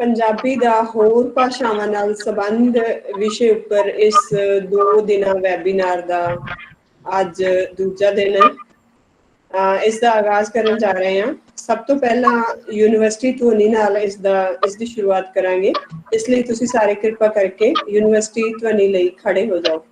ਪੰਜਾਬੀ ਦਾ ਹੋਰ ਭਾਸ਼ਾਵਾਂ ਨਾਲ ਸੰਬੰਧ ਵਿਸ਼ੇ ਉੱਪਰ ਇਸ 2 ਦਿਨਾਂ ਵੈਬੀਨਾਰ ਦਾ ਅੱਜ ਦੂਜਾ ਦਿਨ ਹੈ। ਇਸ ਦਾ ਆਗਾਜ਼ ਕਰਨ ਜਾ ਰਹੇ ਹਾਂ। ਸਭ ਤੋਂ ਪਹਿਲਾਂ ਯੂਨੀਵਰਸਿਟੀ ਧੁਨੀ ਨਾਲ ਇਸ ਦੀ ਸ਼ੁਰੂਆਤ ਕਰਾਂਗੇ। ਇਸ ਲਈ ਤੁਸੀਂ ਸਾਰੇ ਕਿਰਪਾ ਕਰਕੇ ਯੂਨੀਵਰਸਿਟੀ ਧੁਨੀ ਲਈ ਖੜੇ ਹੋ ਜਾਓ।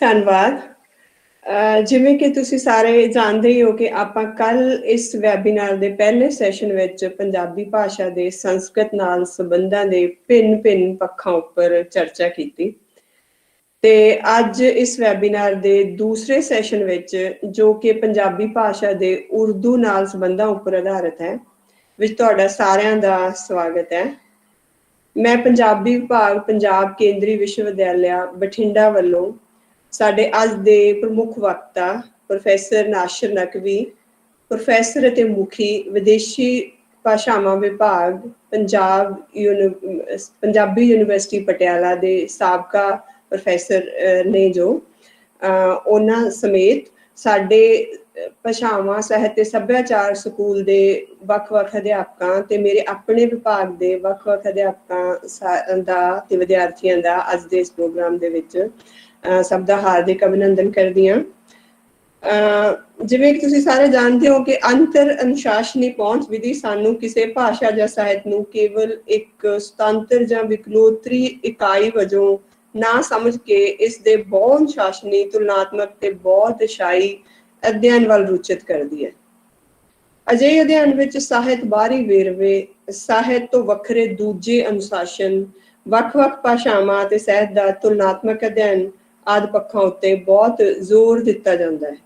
ਧੰਨਵਾਦ। ਜਿਵੇਂ ਕਿ ਤੁਸੀਂ ਸਾਰੇ ਜਾਣਦੇ ਹੀ ਹੋ ਕਿ ਆਪਾਂ ਕੱਲ ਇਸ ਵੈਬੀਨਾਰ ਦੇ ਪਹਿਲੇ ਸੈਸ਼ਨ ਵਿੱਚ ਪੰਜਾਬੀ ਭਾਸ਼ਾ ਦੇ ਸੰਸਕ੍ਰਿਤ ਨਾਲ ਸੰਬੰਧਾਂ ਦੇ ਭਿੰਨ ਪੱਖਾਂ ਉੱਪਰ ਚਰਚਾ ਕੀਤੀ ਤੇ ਅੱਜ ਇਸ ਵੈਬੀਨਾਰ ਦੇ ਦੂਸਰੇ ਸੈਸ਼ਨ ਵਿੱਚ, ਜੋ ਕਿ ਪੰਜਾਬੀ ਭਾਸ਼ਾ ਦੇ ਉਰਦੂ ਨਾਲ ਸੰਬੰਧਾਂ ਉੱਪਰ ਆਧਾਰਿਤ ਹੈ, ਵਿੱਚ ਤੁਹਾਡਾ ਸਾਰਿਆਂ ਦਾ ਸਵਾਗਤ ਹੈ। ਮੈਂ ਪੰਜਾਬੀ ਵਿਭਾਗ ਪੰਜਾਬ ਕੇਂਦਰੀ ਵਿਸ਼ਵਵਿਦਿਆਲਿਆ ਬਠਿੰਡਾ ਵੱਲੋਂ ਸਾਡੇ ਅੱਜ ਦੇ ਪ੍ਰਮੁੱਖ ਵਕਤਾ ਪ੍ਰੋਫੈਸਰ ਨਾਸ਼ਰ ਨਕਵੀ, ਪ੍ਰੋਫੈਸਰ ਅਤੇ ਮੁਖੀ ਵਿਦੇਸ਼ੀ ਭਾਸ਼ਾਵਾਂ ਵਿਭਾਗ ਪੰਜਾਬੀ ਯੂਨੀਵਰਸਿਟੀ ਪਟਿਆਲਾ ਦੇ ਸਾਬਕਾ ਪ੍ਰੋਫੈਸਰ ਨੇ, ਜੋ ਉਹਨਾਂ ਸਮੇਤ ਸਾਡੇ ਭਾਸ਼ਾਵਾਂ ਸਾਹਿਤ ਤੇ ਸੱਭਿਆਚਾਰ ਸਕੂਲ ਦੇ ਵੱਖ-ਵੱਖ ਅਧਿਆਪਕਾਂ ਤੇ ਮੇਰੇ ਆਪਣੇ ਵਿਭਾਗ ਦੇ ਵੱਖ-ਵੱਖ ਅਧਿਆਪਕਾਂ ਦਾ ਤੇ ਵਿਦਿਆਰਥੀਆਂ ਦਾ ਅੱਜ ਦੇ ਇਸ ਪ੍ਰੋਗਰਾਮ ਦੇ ਵਿੱਚ ਸਭ ਦਾ ਹਾਰਦਿਕ ਅਭਿਨੰਦਨ ਕਰਦੀ ਹਾਂ। ਜਿਵੇਂ ਕਿ ਤੁਸੀਂ ਸਾਰੇ ਜਾਣਦੇ ਹੋ ਕਿ ਅੰਤਰ ਅਨੁਸ਼ਾਸਨੀ ਪਹੁੰਚ ਵਿਧੀ ਸਾਨੂੰ ਕਿਸੇ ਭਾਸ਼ਾ ਜਾਂ ਸਾਹਿਤ ਨੂੰ ਕੇਵਲ ਇੱਕ ਸੁਤੰਤਰ ਜਾਂ ਵਿਕਲੋਤਰੀ ਇਕਾਈ ਵਜੋਂ ਨਾ ਸਮਝ ਕੇ ਇਸ ਦੇ ਬਹੁ ਅਨੁਸ਼ਾਸਨੀ, ਤੁਲਨਾਤਮਕ ਤੇ ਬਹੁ ਦਿਸ਼ਾਈ ਅਧਿਐਨ ਵੱਲ ਰੁਚਿਤ ਕਰਦੀ ਹੈ। ਅਜਿਹੇ ਅਧਿਐਨ ਵਿੱਚ ਸਾਹਿਤ ਬਾਹਰੀ ਵੇਰਵੇ, ਸਾਹਿਤ ਤੋਂ ਵੱਖਰੇ ਦੂਜੇ ਅਨੁਸ਼ਾਸਨ, ਵੱਖ-ਵੱਖ ਭਾਸ਼ਾਵਾਂ ਅਤੇ ਸਾਹਿਤ ਦਾ ਤੁਲਨਾਤਮਕ ਅਧਿਐਨ ਆਦਿ ਪੱਖਾਂ ਉੱਤੇ ਬਹੁਤ ਜ਼ੋਰ ਦਿੱਤਾ ਜਾਂਦਾ ਹੈ।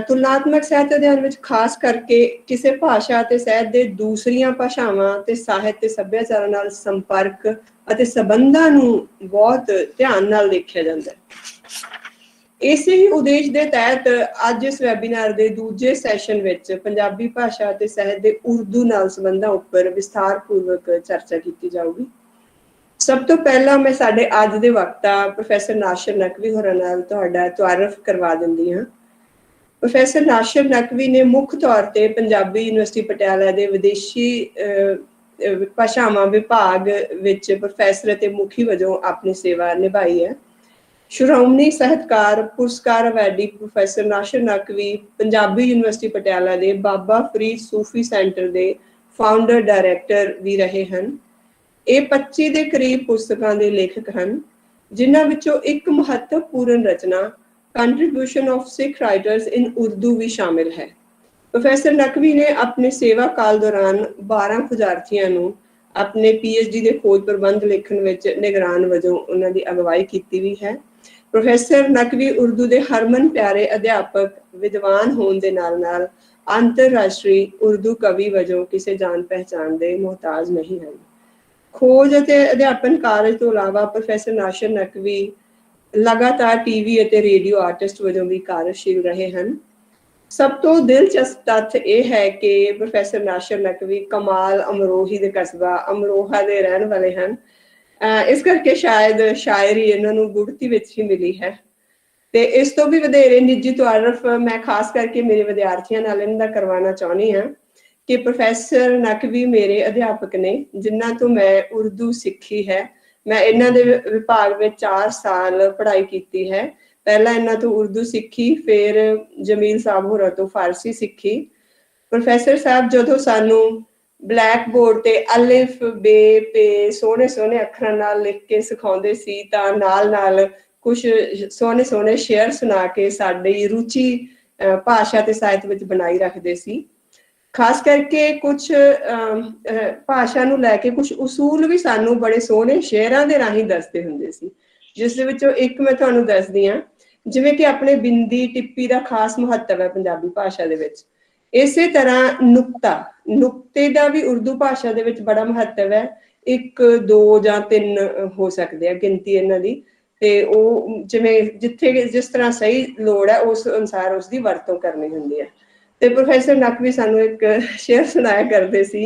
ਤੁਲਨਾਤਮਕ ਸਾਹਿਤ ਅਧਿਐਨ ਵਿੱਚ ਖਾਸ ਕਰਕੇ ਕਿਸੇ ਭਾਸ਼ਾ ਅਤੇ ਸਾਹਿਤ ਦੇ ਦੂਸਰੀਆਂ ਭਾਸ਼ਾਵਾਂ ਤੇ ਸਾਹਿਤ ਤੇ ਸੱਭਿਆਚਾਰਾਂ ਨਾਲ ਸੰਪਰਕ ਅਤੇ ਸੰਬੰਧਾਂ ਨੂੰ ਬਹੁਤ ਧਿਆਨ ਨਾਲ ਦੇਖਿਆ ਜਾਂਦਾ ਹੈ। ਇਸੇ ਹੀ ਉਦੇਸ਼ ਦੇ ਤਹਿਤ ਅੱਜ ਇਸ ਵੈਬੀਨਾਰ ਦੇ ਦੂਜੇ ਸੈਸ਼ਨ ਵਿੱਚ ਪੰਜਾਬੀ ਭਾਸ਼ਾ ਅਤੇ ਸਾਹਿਤ ਦੇ ਉਰਦੂ ਨਾਲ ਸੰਬੰਧਾਂ ਉੱਪਰ ਵਿਸਥਾਰਪੂਰਵਕ ਚਰਚਾ ਕੀਤੀ ਜਾਊਗੀ। ਸਭ ਤੋਂ ਪਹਿਲਾਂ ਮੈਂ ਸਾਡੇ ਅੱਜ ਦੇ ਵਕਤਾ ਪ੍ਰੋਫੈਸਰ ਨਾਸ਼ਰ ਨਕਵੀ ਹੋਰਾਂ ਨਾਲ ਤੁਹਾਡਾ ਤਾਰਫ ਕਰਵਾ ਦਿੰਦੀ ਹਾਂ। ਪ੍ਰੋਫੈਸਰ ਨਾਸ਼ਰ ਨਕਵੀ ਨੇ ਮੁੱਖ ਤੌਰ ਤੇ ਪੰਜਾਬੀ ਯੂਨੀਵਰਸਿਟੀ ਪਟਿਆਲਾ ਦੇ ਵਿਦੇਸ਼ੀ ਭਾਸ਼ਾਵਾਂ ਵਿਭਾਗ ਵਿੱਚ ਪ੍ਰੋਫੈਸਰ ਅਤੇ ਮੁਖੀ ਵਜੋਂ ਆਪਣੀ ਸੇਵਾ ਨਿਭਾਈ ਹੈ। Shiromani Sahitkar Puraskar awardee professor Nashar Naqvi Punjabi university Patiala ਦੇ ਬਾਬਾ ਫਰੀਦ ਸੂਫੀ ਸੈਂਟਰ ਦੇ ਫਾਊਂਡਰ ਡਾਇਰੈਕਟਰ ਵੀ ਰਹੇ ਹਨ। ਇਹ 25 ਦੇ ਕਰੀਬ ਪੁਸਤਕਾਂ ਦੇ ਲੇਖਕ ਹਨ, ਜਿਨ੍ਹਾਂ ਵਿੱਚੋਂ ਇੱਕ ਮਹੱਤਵਪੂਰਨ ਰਚਨਾ ਕੰਟਰੀਬਿਊਸ਼ਨ ਆਫ ਸਿੱਖ ਰਾਈਟਰਸ ਇਨ ਉਰਦੂ ਵੀ ਸ਼ਾਮਿਲ ਹੈ। ਪ੍ਰੋਫੈਸਰ ਨਕਵੀ ਨੇ ਆਪਣੇ ਸੇਵਾ ਕਾਲ ਦੌਰਾਨ 12 ਖੋਜਾਰਥੀਆਂ ਨੂੰ ਆਪਣੇ PhD ਦੇ ਖੋਜ ਪ੍ਰਬੰਧ ਲਿਖਣ ਵਿੱਚ ਨਿਗਰਾਨ ਵਜੋਂ ਉਹਨਾਂ ਦੀ ਅਗਵਾਈ ਕੀਤੀ ਵੀ ਹੈ। ਪ੍ਰੋਫੈਸਰ ਨਕਵੀ ਉਰਦੂ ਦੇ ਹਰਮਨ ਪਿਆਰੇ ਅਧਿਆਪਕ, ਵਿਦਵਾਨ ਹੋਣ ਦੇ ਨਾਲ ਅੰਤਰਰਾਸ਼ਟਰੀ ਉਰਦੂ ਕਵੀ ਵਜੋਂ ਕਿਸੇ ਜਾਣ ਪਹਿਚਾਣ ਦੇ ਮੁਹਤਾਜ ਨਹੀਂ ਹਨ। ਖੋਜ ਅਤੇ ਅਧਿਆਪਨ ਕਾਰਜ ਤੋਂ ਇਲਾਵਾ ਪ੍ਰੋਫੈਸਰ ਨਾਸ਼ਰ ਨਕਵੀ ਲਗਾਤਾਰ TV ਅਤੇ ਰੇਡੀਓ ਆਰਟਿਸਟ ਵਜੋਂ ਵੀ ਕਾਰਜਸ਼ੀਲ ਰਹੇ ਹਨ। ਸਭ ਤੋਂ ਦਿਲਚਸਪ ਤੱਥ ਇਹ ਹੈ ਕਿ ਪ੍ਰੋਫੈਸਰ ਨਾਸ਼ਰ ਨਕਵੀ ਕਮਾਲ ਅਮਰੋਹੀ ਦੇ ਕਸਬਾ ਅਮਰੋਹਾ ਦੇ ਰਹਿਣ ਵਾਲੇ ਹਨ, ਇਸ ਕਰਕੇ ਸ਼ਾਇਦ ਸ਼ਾਇਰੀ ਇਹਨਾਂ ਨੂੰ ਗੁੜਤੀ ਵਿੱਚ ਹੀ ਮਿਲੀ ਹੈ। ਤੇ ਇਸ ਤੋਂ ਵੀ ਵਧੇਰੇ ਨਿੱਜੀ ਤਾਰਫ ਮੈਂ ਖਾਸ ਕਰਕੇ ਮੇਰੇ ਵਿਦਿਆਰਥੀਆਂ ਨਾਲ ਇਹਨਾਂ ਦਾ ਕਰਵਾਉਣਾ ਚਾਹੁੰਦੀ ਹਾਂ ਕਿ ਪ੍ਰੋਫੈਸਰ ਨਕਵੀ ਮੇਰੇ ਅਧਿਆਪਕ ਨੇ ਜਿਨ੍ਹਾਂ ਤੋਂ ਮੈਂ ਉਰਦੂ ਸਿੱਖੀ ਹੈ। ਮੈਂ ਇਹਨਾਂ ਦੇ ਵਿਭਾਗ ਵਿੱਚ 4 ਸਾਲ ਪੜ੍ਹਾਈ ਕੀਤੀ ਹੈ। ਪਹਿਲਾਂ ਇਹਨਾਂ ਤੋਂ ਉਰਦੂ ਸਿੱਖੀ, ਫਿਰ ਜਮੀਲ ਸਾਹਿਬ ਹੋਰਾਂ ਤੋਂ ਫਾਰਸੀ ਸਿੱਖੀ। ਪ੍ਰੋਫੈਸਰ ਸਾਹਿਬ ਜਦੋਂ ਸਾਨੂੰ ਬਲੈਕ ਬੋਰਡ ਤੇ ਅਲਿਫ ਬੇ ਪੇ ਸੋਹਣੇ ਸੋਹਣੇ ਅੱਖਰਾਂ ਨਾਲ ਲਿਖ ਕੇ ਸਿਖਾਉਂਦੇ ਸੀ ਤਾਂ ਨਾਲ ਨਾਲ ਕੁਝ ਸੋਹਣੇ ਸੋਹਣੇ ਸ਼ੇਅਰ ਸੁਣਾ ਕੇ ਸਾਡੀ ਰੁਚੀ ਭਾਸ਼ਾ ਤੇ ਸਾਹਿਤ ਵਿੱਚ ਬਣਾਈ ਰੱਖਦੇ ਸੀ। ਖਾਸ ਕਰਕੇ ਕੁਝ ਭਾਸ਼ਾ ਨੂੰ ਲੈ ਕੇ ਕੁਝ ਉਸੂਲ ਵੀ ਸਾਨੂੰ ਬੜੇ ਸੋਹਣੇ ਸ਼ੇਅਰਾਂ ਦੇ ਰਾਹੀਂ ਦੱਸਦੇ ਹੁੰਦੇ ਸੀ, ਜਿਸ ਦੇ ਵਿੱਚੋਂ ਇੱਕ ਮੈਂ ਤੁਹਾਨੂੰ ਦੱਸਦੀ ਹਾਂ। ਜਿਵੇਂ ਕਿ ਆਪਣੇ ਬਿੰਦੀ ਟਿੱਪੀ ਦਾ ਖਾਸ ਮਹੱਤਵ ਹੈ ਪੰਜਾਬੀ ਭਾਸ਼ਾ ਦੇ ਵਿੱਚ, ਇਸੇ ਤਰ੍ਹਾਂ ਨੁਕਤੇ ਦਾ ਵੀ ਉਰਦੂ ਭਾਸ਼ਾ ਦੇ ਵਿੱਚ ਬੜਾ ਮਹੱਤਵ ਹੈ। 1 2 ਜਾਂ 3 ਹੋ ਸਕਦੇ ਆ ਗਿਣਤੀ ਇਹਨਾਂ ਦੀ, ਤੇ ਉਹ ਜਿਵੇਂ ਜਿੱਥੇ ਜਿਸ ਤਰ੍ਹਾਂ ਸਹੀ ਲੋੜ ਹੈ ਉਸ ਅਨੁਸਾਰ ਉਸਦੀ ਵਰਤੋਂ ਕਰਨੀ ਹੁੰਦੀ ਹੈ। ਤੇ ਪ੍ਰੋਫੈਸਰ ਨਕਵੀ ਸਾਨੂੰ ਇੱਕ ਸ਼ੇਅਰ ਸੁਣਾਇਆ ਕਰਦੇ ਸੀ,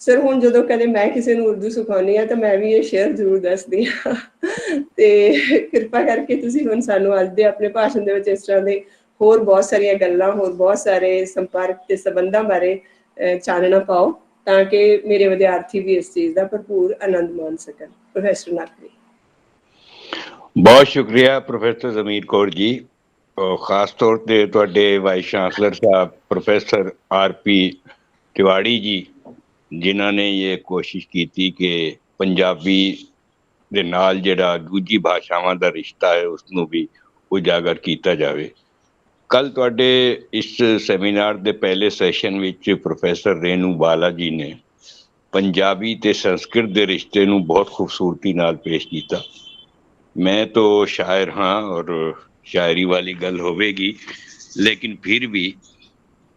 ਸਰ ਹੁਣ ਜਦੋਂ ਕਦੇ ਮੈਂ ਕਿਸੇ ਨੂੰ ਉਰਦੂ ਸਿਖਾਉਂਦੀ ਹਾਂ ਤਾਂ ਮੈਂ ਵੀ ਇਹ ਸ਼ੇਅਰ ਜ਼ਰੂਰ ਦੱਸਦੀ ਹਾਂ। ਤੇ ਕਿਰਪਾ ਕਰਕੇ ਤੁਸੀਂ ਹੁਣ ਸਾਨੂੰ ਅੱਜ ਦੇ ਆਪਣੇ ਭਾਸ਼ਣ ਦੇ ਵਿੱਚ ਇਸ ਤਰ੍ਹਾਂ ਦੇ ਹੋਰ ਬਹੁਤ ਸਾਰੀਆਂ ਗੱਲਾਂ, ਹੋਰ ਬਹੁਤ ਸਾਰੇ ਸੰਪਰਕ ਤੇ ਸੰਬੰਧਾਂ ਬਾਰੇ ਚਾਨਣਾ ਪਾਓ ਤਾਂ ਕਿ ਮੇਰੇ ਵਿਦਿਆਰਥੀ ਵੀ ਇਸ ਚੀਜ਼ ਦਾ ਭਰਪੂਰ ਆਨੰਦ ਮਾਣ ਸਕਣ। ਪ੍ਰੋਫੈਸਰ ਨਕਵੀ। ਬਹੁਤ ਸ਼ੁਕਰੀਆ ਪ੍ਰੋਫੈਸਰ ਜ਼ਮੀਰ ਕੌਰ ਜੀ। ਖਾਸ ਤੌਰ ਤੇ ਤੁਹਾਡੇ ਵਾਈਸ ਚਾਂਸਲਰ ਸਾਹਿਬ ਪ੍ਰੋਫੈਸਰ ਆਰ.ਪੀ. ਤਿਵਾੜੀ ਜੀ, ਜਿਨ੍ਹਾਂ ਨੇ ਇਹ ਕੋਸ਼ਿਸ਼ ਕੀਤੀ ਕਿ ਪੰਜਾਬੀ ਦੇ ਨਾਲ ਜਿਹੜਾ ਦੂਜੀ ਭਾਸ਼ਾਵਾਂ ਦਾ ਰਿਸ਼ਤਾ ਹੈ ਉਸ ਨੂੰ ਵੀ ਉਜਾਗਰ ਕੀਤਾ ਜਾਵੇ। ਕੱਲ ਤੁਹਾਡੇ ਇਸ ਸੈਮੀਨਾਰ ਦੇ ਪਹਿਲੇ ਸੈਸ਼ਨ ਵਿੱਚ ਪ੍ਰੋਫੈਸਰ ਰੇਨੂ ਬਾਲਾ ਜੀ ਨੇ ਪੰਜਾਬੀ ਤੇ ਸੰਸਕ੍ਰਿਤ ਦੇ ਰਿਸ਼ਤੇ ਨੂੰ ਬਹੁਤ ਖੂਬਸੂਰਤੀ ਨਾਲ ਪੇਸ਼ ਕੀਤਾ। ਮੈਂ ਤਾਂ ਸ਼ਾਇਰ ਹਾਂ ਔਰ ਸ਼ਾਇਰੀ ਵਾਲੀ ਗੱਲ ਹੋਵੇਗੀ, ਲੇਕਿਨ ਫਿਰ ਵੀ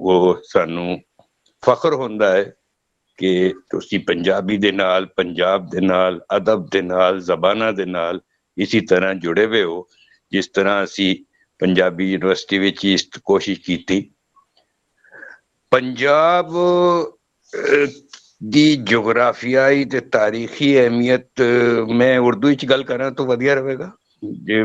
ਉਹ ਸਾਨੂੰ ਫਖਰ ਹੁੰਦਾ ਹੈ ਕਿ ਤੁਸੀਂ ਪੰਜਾਬੀ ਦੇ ਨਾਲ, ਪੰਜਾਬ ਦੇ ਨਾਲ, ਅਦਬ ਦੇ ਨਾਲ, ਜ਼ਬਾਨਾਂ ਦੇ ਨਾਲ ਇਸੇ ਤਰ੍ਹਾਂ ਜੁੜੇ ਹੋਏ ਹੋ ਜਿਸ ਤਰ੍ਹਾਂ ਅਸੀਂ ਪੰਜਾਬੀ ਯੂਨੀਵਰਸਿਟੀ ਵਿੱਚ ਇਸ ਕੋਸ਼ਿਸ਼ ਕੀਤੀ। ਪੰਜਾਬ ਦੀ ਜੋਗਰਾਫੀਆਈ ਤੇ ਤਾਰੀਖੀ ਅਹਿਮੀਅਤ ਮੈਂ ਉਰਦੂ ਵਿੱਚ ਗੱਲ ਕਰਾਂ ਤਾਂ ਵਧੀਆ ਰਹੇਗਾ ਜੇ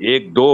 1-2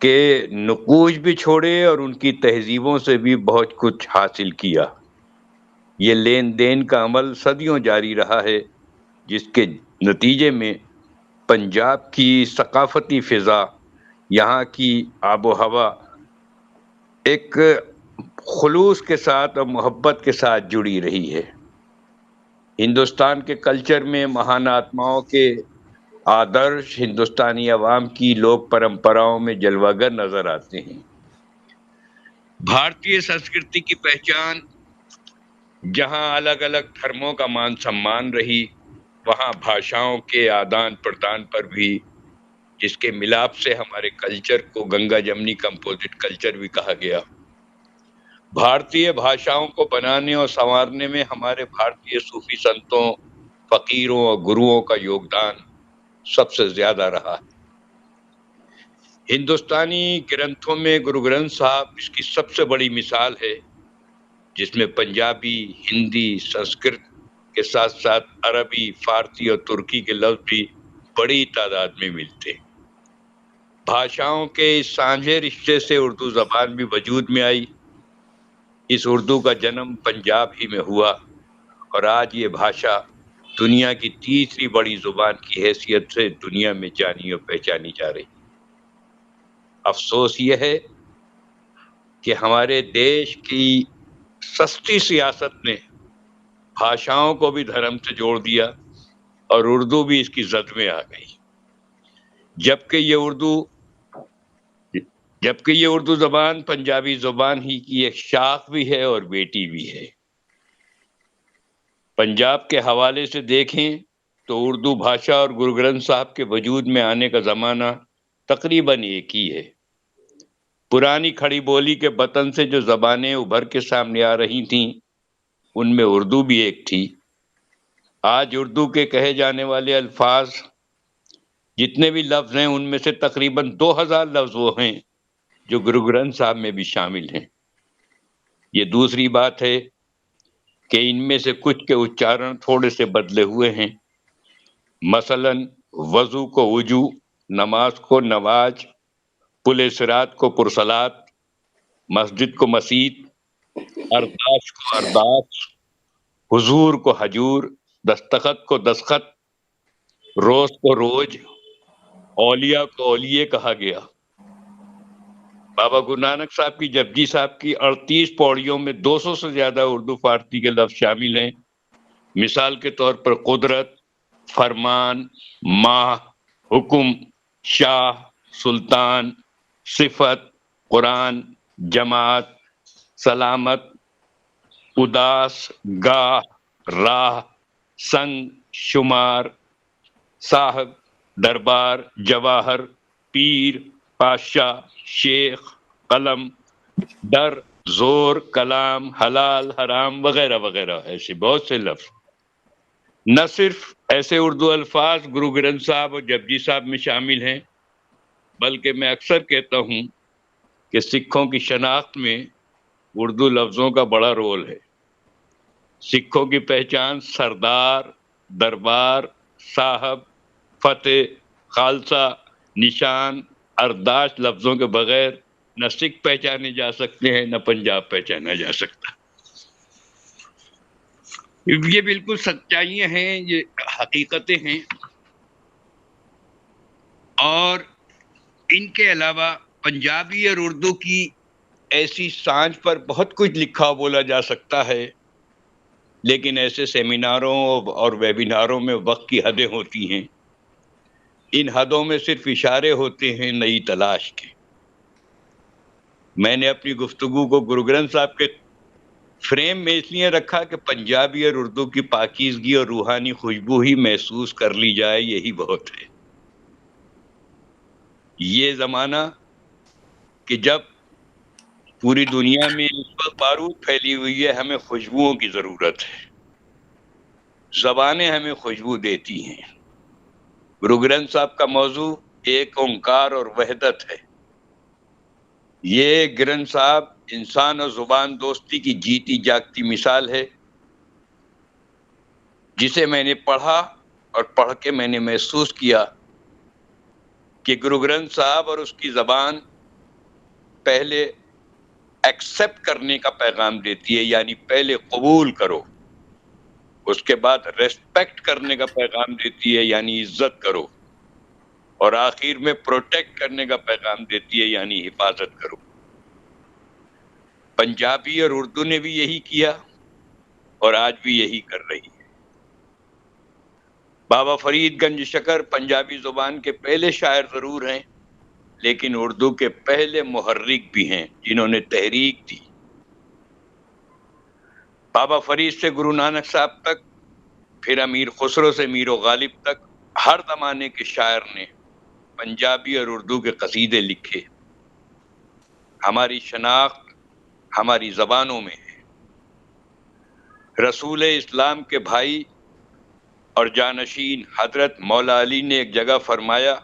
کہ نقوش بھی چھوڑے اور ان کی تہذیبوں سے بھی بہت کچھ حاصل کیا۔ یہ لین دین کا عمل صدیوں جاری رہا ہے، جس کے نتیجے میں پنجاب کی ثقافتی فضا، یہاں کی آب و ہوا ایک خلوص کے ساتھ اور محبت کے ساتھ جڑی رہی ہے۔ ہندوستان کے کلچر میں مہان آتماؤں کے آدرش ہندوستانی عوام کی لوک پرمپراؤں میں جلوہ گر نظر آتے ہیں۔ بھارتیہ سنسکرتی کی پہچان جہاں الگ الگ دھرموں کا مان سمان رہی، وہاں بھاشاؤں کے آدان پردان پر بھی، جس کے ملاپ سے ہمارے کلچر کو گنگا جمنی کمپوزٹ کلچر بھی کہا گیا۔ بھارتیہ بھاشاؤں کو بنانے اور سنوارنے میں ہمارے بھارتیہ صوفی سنتوں، فقیروں اور گروؤں کا یوگدان سب سے زیادہ رہا ہے۔ ہندوستانی گرنتھوں میں گرو گرنتھ صاحب اس کی سب سے بڑی مثال ہے، جس میں پنجابی، ہندی، سنسکرت کے ساتھ ساتھ عربی، فارسی اور ترکی کے لفظ بھی بڑی تعداد میں ملتے ہیں۔ بھاشاؤں کے اس سانجھے رشتے سے اردو زبان بھی وجود میں آئی۔ اس اردو کا جنم پنجاب ہی میں ہوا اور آج یہ بھاشا دنیا کی تیسری بڑی زبان کی حیثیت سے دنیا میں جانی اور پہچانی جا رہی۔ افسوس یہ ہے کہ ہمارے دیش کی سستی سیاست نے بھاشاؤں کو بھی دھرم سے جوڑ دیا اور اردو بھی اس کی زد میں آ گئی، جبکہ یہ اردو زبان پنجابی زبان ہی کی ایک شاخ بھی ہے اور بیٹی بھی ہے۔ پنجاب کے حوالے سے دیکھیں تو اردو بھاشا اور گرو گرنتھ صاحب کے وجود میں آنے کا زمانہ تقریباً ایک ہی ہے۔ پرانی کھڑی بولی کے بطن سے جو زبانیں ابھر کے سامنے آ رہی تھیں، ان میں اردو بھی ایک تھی۔ آج اردو کے کہے جانے والے الفاظ جتنے بھی لفظ ہیں، ان میں سے تقریباً 2000 لفظ وہ ہیں جو گرو گرنتھ صاحب میں بھی شامل ہیں۔ یہ دوسری بات ہے کہ ان میں سے کچھ کے اچارن تھوڑے سے بدلے ہوئے ہیں۔ مثلاً وضو کو وضو، نماز کو نواز، پل صراط کو پرصلات، مسجد کو مسجد، ارداش کو ارداس، حضور کو حجور، دستخط کو دستخط، روز کو روز، اولیاء کو اولیے کہا گیا۔ بابا گرو نانک صاحب کی جپجی صاحب کی 38 پوڑیوں میں 200 سے زیادہ اردو فارسی کے لفظ شامل ہیں۔ مثال کے طور پر قدرت، فرمان، ماہ، حکم، شاہ، سلطان، صفت، قرآن، جماعت، سلامت، اداس، گاہ، راہ، سنگ، شمار، صاحب، دربار، جواہر، پیر، پاشا، شیخ، قلم، در، زور، کلام، حلال، حرام وغیرہ وغیرہ، ایسے بہت سے لفظ۔ نہ صرف ایسے اردو الفاظ گرو گرنتھ صاحب اور جپجی صاحب میں شامل ہیں، بلکہ میں اکثر کہتا ہوں کہ سکھوں کی شناخت میں اردو لفظوں کا بڑا رول ہے۔ سکھوں کی پہچان سردار، دربار، صاحب، فتح، خالصہ، نشان، ارداش لفظوں کے بغیر نہ سکھ پہچانے جا سکتے ہیں، نہ پنجاب پہچانا جا سکتا۔ یہ بالکل سچائیاں ہیں، یہ حقیقتیں ہیں، اور ان کے علاوہ پنجابی اور اردو کی ایسی سانجھ پر بہت کچھ لکھا بولا جا سکتا ہے، لیکن ایسے سیمیناروں اور ویبیناروں میں وقت کی حدیں ہوتی ہیں۔ ان حدوں میں صرف اشارے ہوتے ہیں نئی تلاش کے۔ میں نے اپنی گفتگو کو گرو گرنتھ صاحب کے فریم میں اس لیے رکھا کہ پنجابی اور اردو کی پاکیزگی اور روحانی خوشبو ہی محسوس کر لی جائے، یہی بہت ہے۔ یہ زمانہ کہ جب پوری دنیا میں اس وقت بارود پھیلی ہوئی ہے، ہمیں خوشبوؤں کی ضرورت ہے۔ زبانیں ہمیں خوشبو دیتی ہیں۔ گرو گرنتھ صاحب کا موضوع ایک اومکار اور وحدت ہے۔ یہ گرنتھ صاحب انسان اور زبان دوستی کی جیتی جاگتی مثال ہے، جسے میں نے پڑھا اور پڑھ کے میں نے محسوس کیا کہ گرو گرنتھ صاحب اور اس کی زبان پہلے ایکسپٹ کرنے کا پیغام دیتی ہے، یعنی پہلے قبول کرو، اس کے بعد ریسپیکٹ کرنے کا پیغام دیتی ہے، یعنی عزت کرو، اور آخر میں پروٹیکٹ کرنے کا پیغام دیتی ہے، یعنی حفاظت کرو۔ پنجابی اور اردو نے بھی یہی کیا اور آج بھی یہی کر رہی ہے۔ بابا فرید گنج شکر پنجابی زبان کے پہلے شاعر ضرور ہیں، لیکن اردو کے پہلے محرک بھی ہیں جنہوں نے تحریک دی۔ بابا فرید سے گرو نانک صاحب تک، پھر امیر خسرو سے میر و غالب تک، ہر زمانے کے شاعر نے پنجابی اور اردو کے قصیدے لکھے۔ ہماری شناخت ہماری زبانوں میں ہے۔ رسول اسلام کے بھائی اور جانشین حضرت مولا علی نے ایک جگہ فرمایا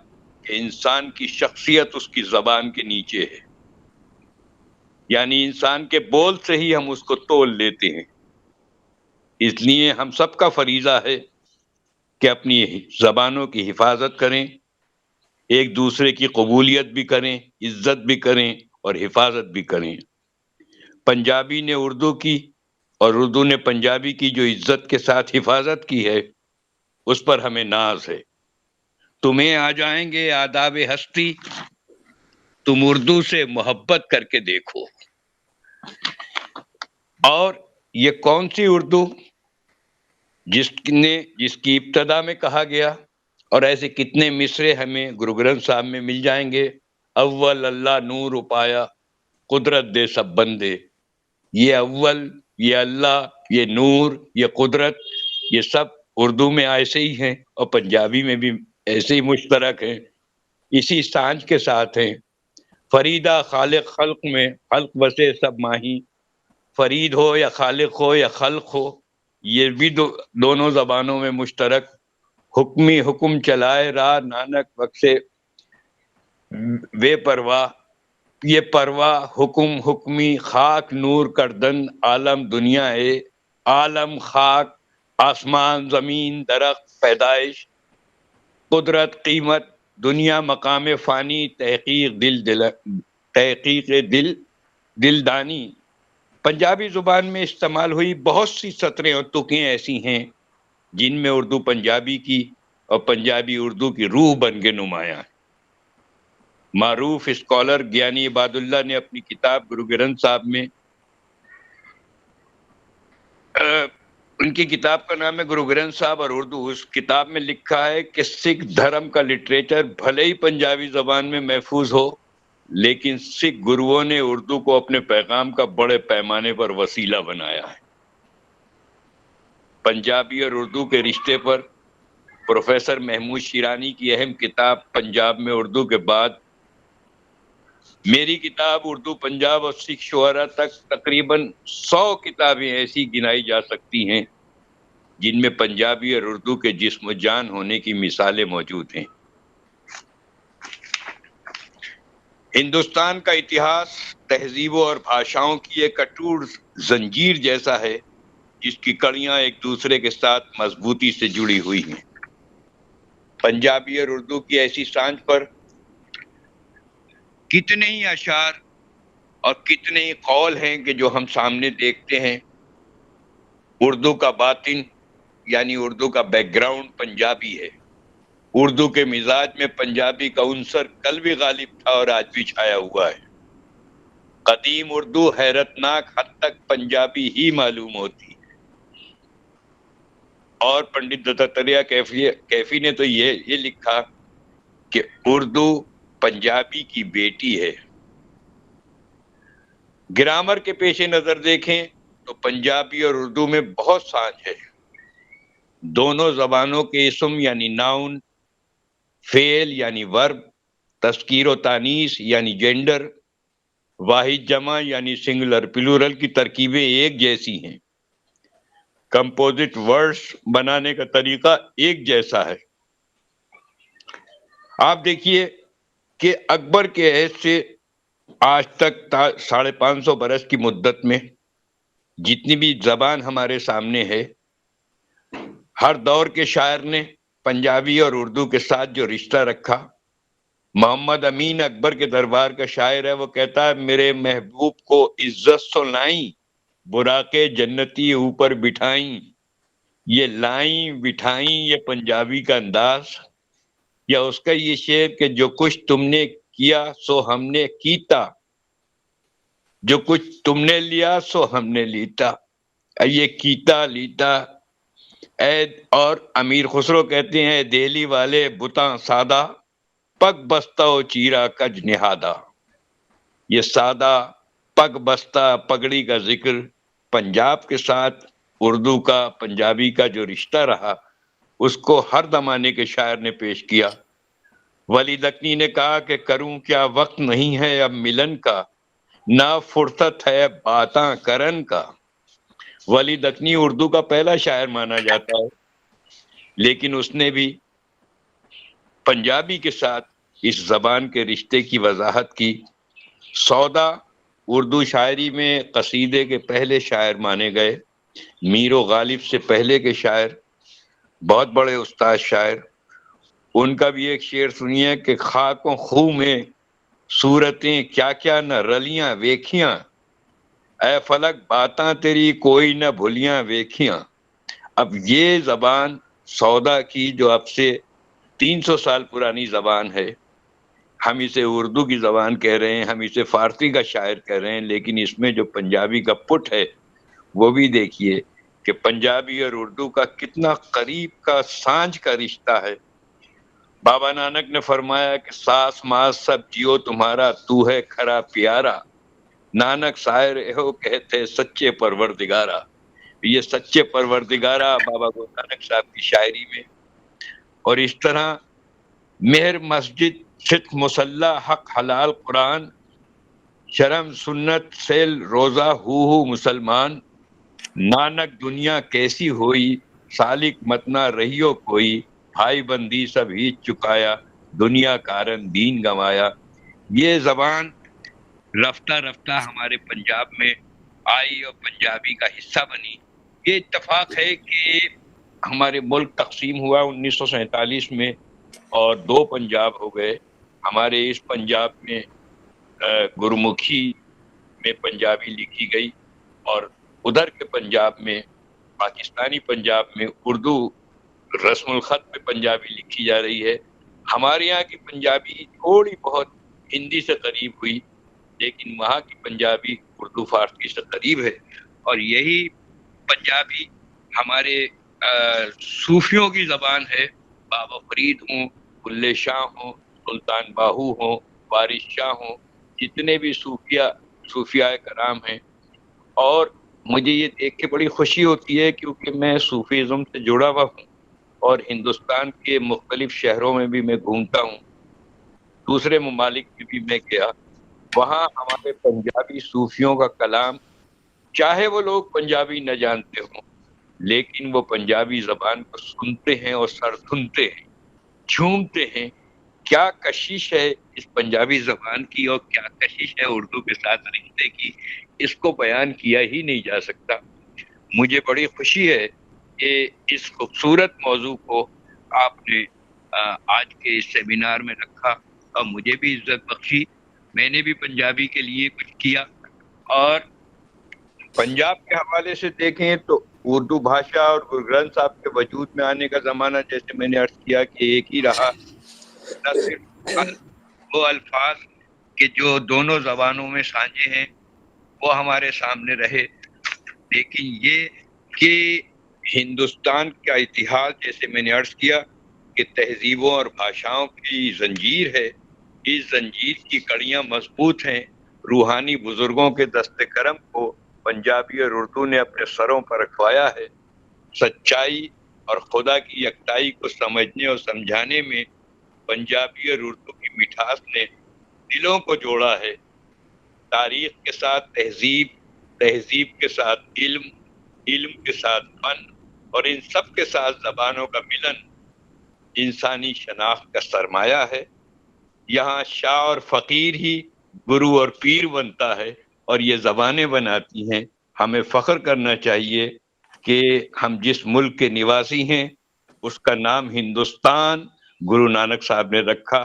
کہ انسان کی شخصیت اس کی زبان کے نیچے ہے، یعنی انسان کے بول سے ہی ہم اس کو تول لیتے ہیں۔ اس لیے ہم سب کا فریضہ ہے کہ اپنی زبانوں کی حفاظت کریں، ایک دوسرے کی قبولیت بھی کریں، عزت بھی کریں اور حفاظت بھی کریں۔ پنجابی نے اردو کی اور اردو نے پنجابی کی جو عزت کے ساتھ حفاظت کی ہے، اس پر ہمیں ناز ہے۔ تمہیں آ جائیں گے آداب ہستی، تم اردو سے محبت کر کے دیکھو۔ اور یہ کون سی اردو جس کی ابتدا میں کہا گیا، اور ایسے کتنے مصرے ہمیں گرو گرنتھ صاحب میں مل جائیں گے۔ اول اللہ نور اپایا، قدرت دے سب بندے۔ یہ اول، یہ اللہ، یہ نور، یہ قدرت، یہ سب اردو میں ایسے ہی ہیں اور پنجابی میں بھی ایسے ہی مشترک ہیں، اسی سانج کے ساتھ ہیں۔ فریدہ خالق خلق میں، خلق بسے سب ماہی۔ فرید ہو یا خالق ہو یا خلق ہو، یہ بھی دونوں زبانوں میں مشترک۔ حکمی حکم چلائے راہ نانک بخشے بے پرواہ۔ یہ پرواہ حکم حکمی، خاک نور کردن عالم دنیا ہے۔ عالم خاک، آسمان زمین درخت پیدائش، قدرت قیمت، دنیا مقام فانی، تحقیق دل دانی۔ پنجابی زبان میں استعمال ہوئی بہت سی سطریں اور تکیں ایسی ہیں جن میں اردو پنجابی کی اور پنجابی اردو کی روح بن کے نمایاں ہے۔ معروف اسکالر گیانی عباد اللہ نے اپنی کتاب گرو گرنتھ صاحب میں، ان کی کتاب کا نام ہے گرو گرنتھ صاحب اور اردو، اس کتاب میں لکھا ہے کہ سکھ دھرم کا لٹریچر بھلے ہی پنجابی زبان میں محفوظ ہو، لیکن سکھ گروؤں نے اردو کو اپنے پیغام کا بڑے پیمانے پر وسیلہ بنایا ہے۔ پنجابی اور اردو کے رشتے پر پروفیسر محمود شیرانی کی اہم کتاب پنجاب میں اردو کے بعد، میری کتاب اردو پنجاب اور سکھ شعراء تک تقریباً 100 کتابیں ایسی گنائی جا سکتی ہیں جن میں پنجابی اور اردو کے جسم و جان ہونے کی مثالیں موجود ہیں۔ ہندوستان کا اتہاس تہذیبوں اور بھاشاؤں کی ایک اٹوٹ زنجیر جیسا ہے جس کی کڑیاں ایک دوسرے کے ساتھ مضبوطی سے جڑی ہوئی ہیں۔ پنجابی اور اردو کی ایسی سانج پر کتنے ہی اشعار اور کتنے ہی قول ہیں کہ جو ہم سامنے دیکھتے ہیں۔ اردو کا باطن یعنی اردو کا بیک گراؤنڈ پنجابی ہے۔ اردو کے مزاج میں پنجابی کا عنصر کل بھی غالب تھا اور آج بھی چھایا ہوا ہے۔ قدیم اردو حیرت ناک حد تک پنجابی ہی معلوم ہوتی ہے۔ اور پنڈت دتاتریہ کیفی نے تو یہ لکھا کہ اردو پنجابی کی بیٹی ہے۔ گرامر کے پیش نظر دیکھیں تو پنجابی اور اردو میں بہت سانج ہے۔ دونوں زبانوں کے اسم یعنی ناؤن، فعل یعنی ورب، تذکیر و تانیث یعنی جینڈر، واحد جمع یعنی سنگولر پلورل کی ترکیبیں ایک جیسی ہیں۔ کمپوزٹ ورڈز بنانے کا طریقہ ایک جیسا ہے۔ آپ دیکھیے کہ اکبر کے عہد سے آج تک 550 برس کی مدت میں جتنی بھی زبان ہمارے سامنے ہے، ہر دور کے شاعر نے پنجابی اور اردو کے ساتھ جو رشتہ رکھا محمد امین اکبر کے دربار کا شاعر ہے، وہ کہتا ہے میرے محبوب کو عزت سنائیں، براقے جنتی اوپر بٹھائیں، یہ لائیں بٹھائیں یہ پنجابی کا انداز، یا اس کا یہ شعر کہ جو کچھ تم نے کیا سو ہم نے کیتا، جو کچھ تم نے لیا سو ہم نے لیتا، یہ کیتا لیتا اے۔ اور امیر خسرو کہتے ہیں دہلی والے بتاں سادہ، پگ بستہ و چیرا کج نہادا، یہ سادہ پگ بستہ پگڑی کا ذکر پنجاب کے ساتھ اردو کا، پنجابی کا جو رشتہ رہا اس کو ہر زمانے کے شاعر نے پیش کیا۔ ولی دکنی نے کہا کہ کروں کیا وقت نہیں ہے اب ملن کا، نہ فرصت ہے باتاں کرن کا۔ ولی دکنی اردو کا پہلا شاعر مانا جاتا ہے، لیکن اس نے بھی پنجابی کے ساتھ اس زبان کے رشتے کی وضاحت کی۔ سودا اردو شاعری میں قصیدے کے پہلے شاعر مانے گئے، میر و غالب سے پہلے کے شاعر، بہت بڑے استاد شاعر۔ ان کا بھی ایک شعر سنیے کہ خاک و خوں میں صورتیں کیا کیا نہ رلیاں ویکھیاں، اے فلک باتاں تیری کوئی نہ بھولیاں ویکھیاں۔ اب یہ زبان سودا کی جو اب سے 300 سال پرانی زبان ہے، ہم اسے اردو کی زبان کہہ رہے ہیں، ہم اسے فارسی کا شاعر کہہ رہے ہیں، لیکن اس میں جو پنجابی کا پٹ ہے وہ بھی دیکھیے کہ پنجابی اور اردو کا کتنا قریب کا سانجھ کا رشتہ ہے۔ بابا نانک نے فرمایا کہ ساس ماس سب جیو تمہارا، تو ہے کھرا پیارا، نانک شاعر ایہو کہتے سچے پروردگارا۔ یہ سچے پروردگارا بابا گرو نانک صاحب کی شاعری میں۔ اور اس طرح مہر مسجد صدق مسلح حق حلال قرآن، شرم سنت سیل روزہ ہو مسلمان، نانک دنیا کیسی ہوئی سالک متنا رہیو کوئی، بھائی بندی سب ہی چکایا دنیا کارن دین گنوایا۔ یہ زبان رفتہ رفتہ ہمارے پنجاب میں آئی اور پنجابی کا حصہ بنی۔ یہ اتفاق ہے کہ ہمارے ملک تقسیم ہوا 1947 میں اور 2 پنجاب ہو گئے۔ ہمارے اس پنجاب میں گرمکھی میں پنجابی لکھی گئی، اور ادھر کے پنجاب میں، پاکستانی پنجاب میں اردو رسم الخط میں پنجابی لکھی جا رہی ہے۔ ہمارے یہاں کی پنجابی تھوڑی بہت ہندی سے قریب ہوئی، لیکن وہاں کی پنجابی اردو فارسی سے قریب ہے۔ اور یہی پنجابی ہمارے صوفیوں کی زبان ہے، بابا فرید ہوں، بلے شاہ ہوں، سلطان باہو ہوں، وارث شاہ ہوں، جتنے بھی صوفیاء کرام ہیں۔ اور مجھے یہ دیکھ کے بڑی خوشی ہوتی ہے کیونکہ میں صوفیزم سے جڑا ہوا ہوں، اور ہندوستان کے مختلف شہروں میں بھی میں گھومتا ہوں، دوسرے ممالک میں بھی میں گیا، وہاں ہمارے پنجابی صوفیوں کا کلام، چاہے وہ لوگ پنجابی نہ جانتے ہوں لیکن وہ پنجابی زبان کو سنتے ہیں اور سر دھنتے ہیں، جھومتے ہیں۔ کیا کشش ہے اس پنجابی زبان کی اور کیا کشش ہے اردو کے ساتھ رشتے کی، اس کو بیان کیا ہی نہیں جا سکتا۔ مجھے بڑی خوشی ہے کہ اس خوبصورت موضوع کو آپ نے آج کے اس سیمینار میں رکھا اور مجھے بھی عزت بخشی۔ میں نے بھی پنجابی کے لیے کچھ کیا، اور پنجاب کے حوالے سے دیکھیں تو اردو بھاشا اور گرو گرنتھ صاحب کے وجود میں آنے کا زمانہ، جیسے میں نے عرض کیا، کہ ایک ہی رہا، نہ صرف وہ الفاظ کہ جو دونوں زبانوں میں سانجے ہیں وہ ہمارے سامنے رہے، لیکن یہ کہ ہندوستان کا اتحاد، جیسے میں نے عرض کیا کہ تہذیبوں اور بھاشاؤں کی زنجیر ہے، اس زنجیر کی کڑیاں مضبوط ہیں۔ روحانی بزرگوں کے دست کرم کو پنجابی اور اردو نے اپنے سروں پر رکھوایا ہے۔ سچائی اور خدا کی یکتائی کو سمجھنے اور سمجھانے میں پنجابی اور اردو کی مٹھاس نے دلوں کو جوڑا ہے۔ تاریخ کے ساتھ تہذیب، تہذیب کے ساتھ علم، علم کے ساتھ فن، اور ان سب کے ساتھ زبانوں کا ملن انسانی شناخت کا سرمایہ ہے۔ یہاں شاہ اور فقیر ہی گرو اور پیر بنتا ہے، اور یہ زبانیں بناتی ہیں۔ ہمیں فخر کرنا چاہیے کہ ہم جس ملک کے نواسی ہیں اس کا نام ہندوستان گرو نانک صاحب نے رکھا۔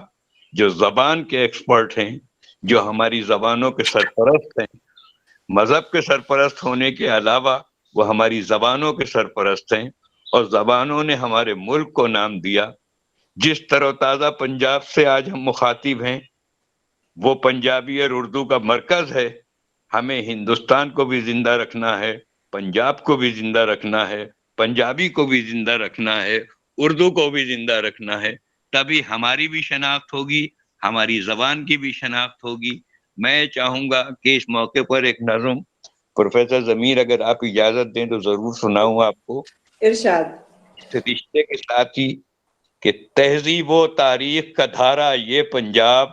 جو زبان کے ایکسپرٹ ہیں، جو ہماری زبانوں کے سرپرست ہیں، مذہب کے سرپرست ہونے کے علاوہ وہ ہماری زبانوں کے سرپرست ہیں، اور زبانوں نے ہمارے ملک کو نام دیا۔ جس تر و تازہ پنجاب سے آج ہم مخاطب ہیں، وہ پنجابی اور اردو کا مرکز ہے۔ ہمیں ہندوستان کو بھی زندہ رکھنا ہے، پنجاب کو بھی زندہ رکھنا ہے، پنجابی کو بھی زندہ رکھنا ہے، اردو کو بھی زندہ رکھنا ہے، تبھی ہماری بھی شناخت ہوگی، ہماری زبان کی بھی شناخت ہوگی۔ میں چاہوں گا کہ اس موقع پر ایک نظم پروفیسر ضمیر اگر آپ اجازت دیں تو ضرور سناؤں آپ کو، ارشاد۔ اس رشتے کے ساتھ ہی، کہ تہذیب و تاریخ کا دھارا یہ پنجاب،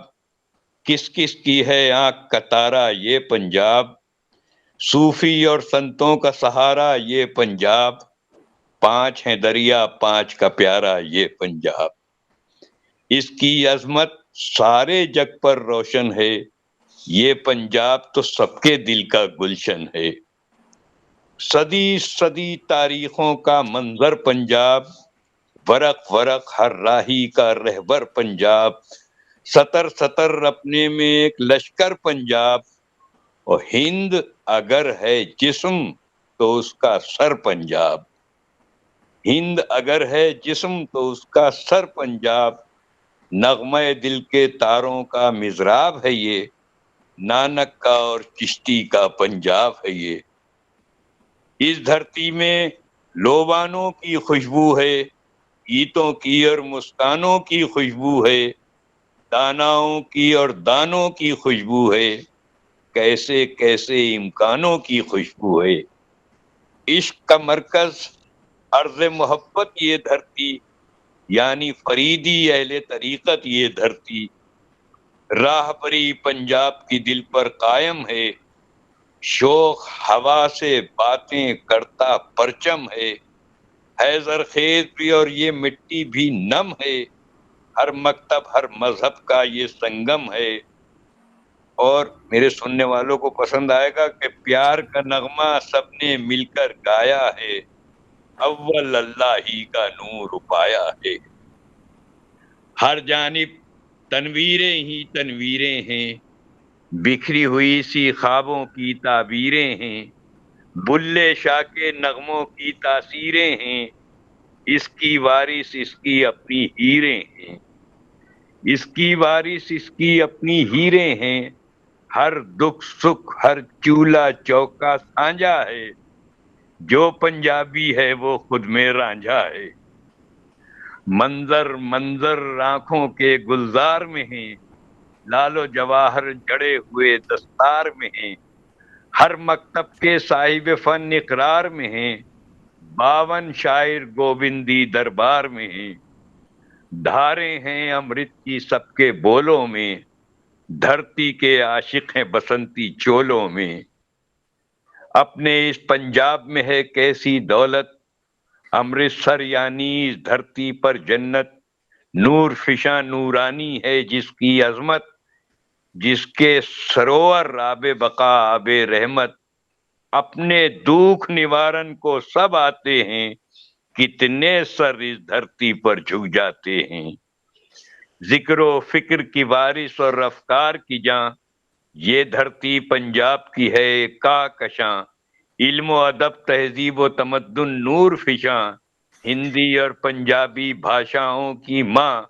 کس کس کی ہے آنکھ کا تارا یہ پنجاب، صوفی اور سنتوں کا سہارا یہ پنجاب، 5 ہیں دریا 5 کا پیارا یہ پنجاب، اس کی عظمت سارے جگ پر روشن ہے، یہ پنجاب تو سب کے دل کا گلشن ہے، صدی صدی تاریخوں کا منظر پنجاب، ورق ورق ہر راہی کا رہبر پنجاب، سطر سطر اپنے میں ایک لشکر پنجاب، اور ہند اگر ہے جسم تو اس کا سر پنجاب، ہند اگر ہے جسم تو اس کا سر پنجاب، نغمہ دل کے تاروں کا مضراب ہے یہ، نانک کا اور چشتی کا پنجاب ہے یہ، اس دھرتی میں لوبانوں کی خوشبو ہے، گیتوں کی اور مسکانوں کی خوشبو ہے، داناؤں کی اور دانوں کی خوشبو ہے، کیسے کیسے امکانوں کی خوشبو ہے، عشق کا مرکز عرض محبت یہ دھرتی، یعنی فریدی اہل طریقت یہ دھرتی، راہ بری پنجاب کی دل پر قائم ہے، شوق ہوا سے باتیں کرتا پرچم ہے، زرخیز بھی اور یہ مٹی بھی نم ہے، ہر مکتب ہر مذہب کا یہ سنگم ہے، اور میرے سننے والوں کو پسند آئے گا کہ پیار کا نغمہ سب نے مل کر گایا ہے، اول اللہ ہی کا نور پایا ہے، ہر جانب تنویریں ہی تنویریں ہیں، بکھری ہوئی سی خوابوں کی تعبیریں ہیں، بلے شاہ کے نغموں کی تاثیریں ہیں، اس کی وارث اس کی اپنی ہیریں ہیں، اس کی وارث اس کی اپنی ہیریں ہیں، ہر دکھ سکھ ہر چولہا چوکا سانجا ہے، جو پنجابی ہے وہ خود میں رانجھا ہے، منظر منظر آنکھوں کے گلزار میں ہیں، لال و جواہر جڑے ہوئے دستار میں ہیں، ہر مکتب کے صاحب فن اقرار میں ہیں، 52 شاعر گوبندی دربار میں ہیں، دھارے ہیں امرت کی سب کے بولوں میں، دھرتی کے عاشق ہیں بسنتی چولوں میں، اپنے اس پنجاب میں ہے کیسی دولت، امرتسر یعنی اس دھرتی پر جنت، نور فشاں نورانی ہے جس کی عظمت، جس کے سرور آب بقا آب رحمت، اپنے دکھ نوارن کو سب آتے ہیں، کتنے سر اس دھرتی پر جھک جاتے ہیں، ذکر و فکر کی وارث اور افکار کی جاں، یہ دھرتی پنجاب کی ہے کہکشاں، علم و ادب تہذیب و تمدن نور فشاں، ہندی اور پنجابی بھاشاؤں کی ماں،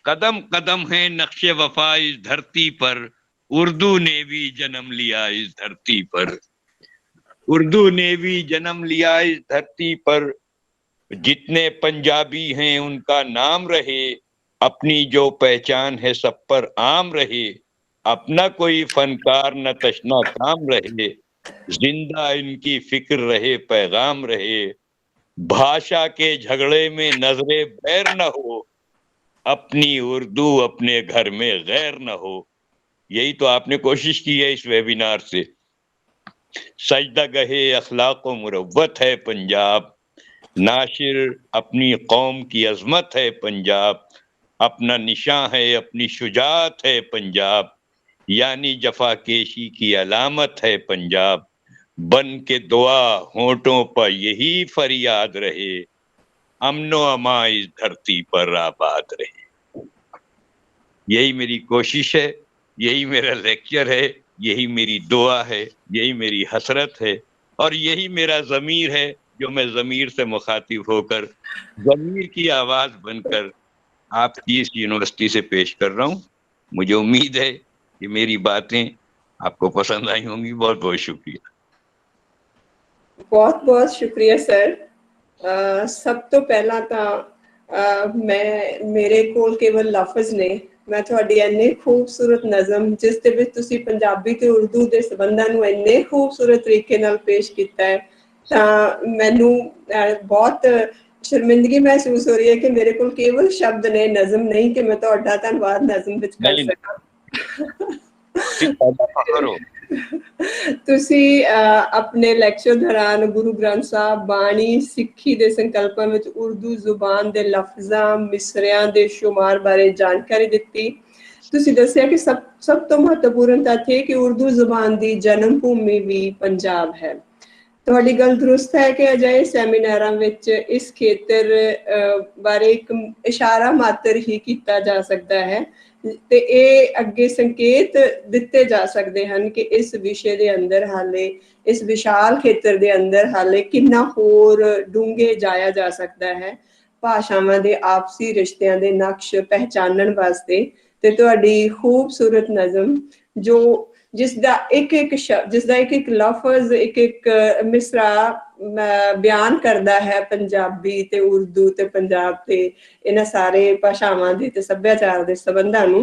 قدم قدم ہے نقش وفا اس دھرتی پر، اردو نے بھی جنم لیا اس دھرتی پر، اردو نے بھی جنم لیا اس دھرتی پر، جتنے پنجابی ہیں ان کا نام رہے، اپنی جو پہچان ہے سب پر عام رہے، اپنا کوئی فنکار نہ تشنا کام رہے، زندہ ان کی فکر رہے پیغام رہے، بھاشا کے جھگڑے میں نظر بیر نہ ہو، اپنی اردو اپنے گھر میں غیر نہ ہو۔ یہی تو آپ نے کوشش کی ہے اس ویبینار سے۔ سجدہ گہے اخلاق و مروت ہے پنجاب، ناشر اپنی قوم کی عظمت ہے پنجاب، اپنا نشاں ہے اپنی شجاعت ہے پنجاب، یعنی جفا کیشی کی علامت ہے پنجاب، بن کے دعا ہونٹوں پر یہی فریاد رہے، امن و امان اس دھرتی پر آباد رہے۔ یہی میری کوشش ہے، یہی میرا لیکچر ہے، یہی میری دعا ہے، یہی میری حسرت ہے، اور یہی میرا ضمیر ہے جو میں ضمیر سے مخاطب ہو کر ضمیر کی آواز بن کر آپ کی اس یونیورسٹی سے پیش کر رہا ہوں۔ مجھے امید ہے کہ میری باتیں آپ کو پسند آئی ہوں گی۔ بہت بہت شکریہ۔ ਬਹੁਤ ਬਹੁਤ ਸ਼ੁਕਰੀਆ ਸਰ। ਸਭ ਤੋਂ ਪਹਿਲਾਂ ਤਾਂ ਮੇਰੇ ਕੋਲ ਕੇਵਲ ਲਫ਼ਜ਼ ਨੇ। ਮੈਂ ਤੁਹਾਡੀ ਇੰਨੇ ਖੂਬਸੂਰਤ ਨਜ਼ਮ, ਜਿਸ ਦੇ ਵਿੱਚ ਤੁਸੀਂ ਪੰਜਾਬੀ ਤੇ ਉਰਦੂ ਦੇ ਸੰਬੰਧਾਂ ਨੂੰ ਇੰਨੇ ਖੂਬਸੂਰਤ ਤਰੀਕੇ ਨਾਲ ਪੇਸ਼ ਕੀਤਾ ਹੈ, ਤਾਂ ਮੈਨੂੰ ਬਹੁਤ ਸ਼ਰਮਿੰਦਗੀ ਮਹਿਸੂਸ ਹੋ ਰਹੀ ਹੈ ਕਿ ਮੇਰੇ ਕੋਲ ਕੇਵਲ ਸ਼ਬਦ ਨੇ, ਨਜ਼ਮ ਨਹੀਂ, ਕਿ ਮੈਂ ਤੁਹਾਡਾ ਧੰਨਵਾਦ ਨਜ਼ਮ ਵਿੱਚ ਕਰ ਨਹੀਂ, ਸਕਾਂ। ਕਰੋ। ਤੁਸੀਂ ਆਪਣੇ ਲੈਕਚਰ ਦੌਰਾਨ ਗੁਰੂ ਗ੍ਰੰਥ ਸਾਹਿਬ, ਬਾਣੀ, ਸਿੱਖੀ ਦੇ ਸੰਕਲਪਾਂ ਵਿੱਚ ਉਰਦੂ ਜ਼ੁਬਾਨ ਦੇ ਲਫ਼ਜ਼ਾਂ, ਮਿਸਰਿਆਂ ਦੇ ਸ਼ੁਮਾਰ ਬਾਰੇ ਜਾਣਕਾਰੀ ਦਿੱਤੀ। ਤੁਸੀਂ ਦੱਸਿਆ ਕਿ ਸਭ ਤੋਂ ਮਹੱਤਵਪੂਰਨ ਤੱਥ ਇਹ ਕਿ ਉਰਦੂ ਜ਼ੁਬਾਨ ਦੀ ਜਨਮ ਭੂਮੀ ਵੀ ਪੰਜਾਬ ਹੈ। ਤੁਹਾਡੀ ਗੱਲ ਦਰੁਸਤ ਹੈ ਕਿ ਅਜਿਹੇ ਸੈਮੀਨਾਰਾਂ ਵਿੱਚ ਇਸ ਖੇਤਰ ਬਾਰੇ ਇੱਕ ਇਸ਼ਾਰਾ ਮਾਤਰ ਹੀ ਕੀਤਾ ਜਾ ਸਕਦਾ ਹੈ, ਤੇ ਇਹ ਅੱਗੇ ਸੰਕੇਤ ਦਿੱਤੇ ਜਾ ਸਕਦੇ ਹਨ ਕਿ ਇਸ ਵਿਸ਼ੇ ਦੇ ਅੰਦਰ ਹਾਲੇ, ਇਸ ਵਿਸ਼ਾਲ ਖੇਤਰ ਦੇ ਅੰਦਰ ਹਾਲੇ ਕਿੰਨਾ ਹੋਰ ਡੂੰਘੇ ਜਾਇਆ ਜਾ ਸਕਦਾ ਹੈ ਭਾਸ਼ਾਵਾਂ ਦੇ ਆਪਸੀ ਰਿਸ਼ਤਿਆਂ ਦੇ ਨਕਸ਼ ਪਹਿਚਾਨਣ ਵਾਸਤੇ। ਤੇ ਤੁਹਾਡੀ ਖੂਬਸੂਰਤ ਨਜ਼ਮ ਜਿਸ ਦਾ ਇੱਕ ਇੱਕ ਲਫ਼ਜ਼, ਇੱਕ ਮਿਸਰਾ ਬਿਆਨ ਕਰਦਾ ਹੈ ਪੰਜਾਬੀ ਤੇ ਉਰਦੂ ਤੇ ਪੰਜਾਬ ਤੇ ਇਹਨਾਂ ਸਾਰੇ ਭਾਸ਼ਾਵਾਂ ਦੇ ਤੇ ਸੱਭਿਆਚਾਰ ਦੇ ਸੰਬੰਧਾਂ ਨੂੰ।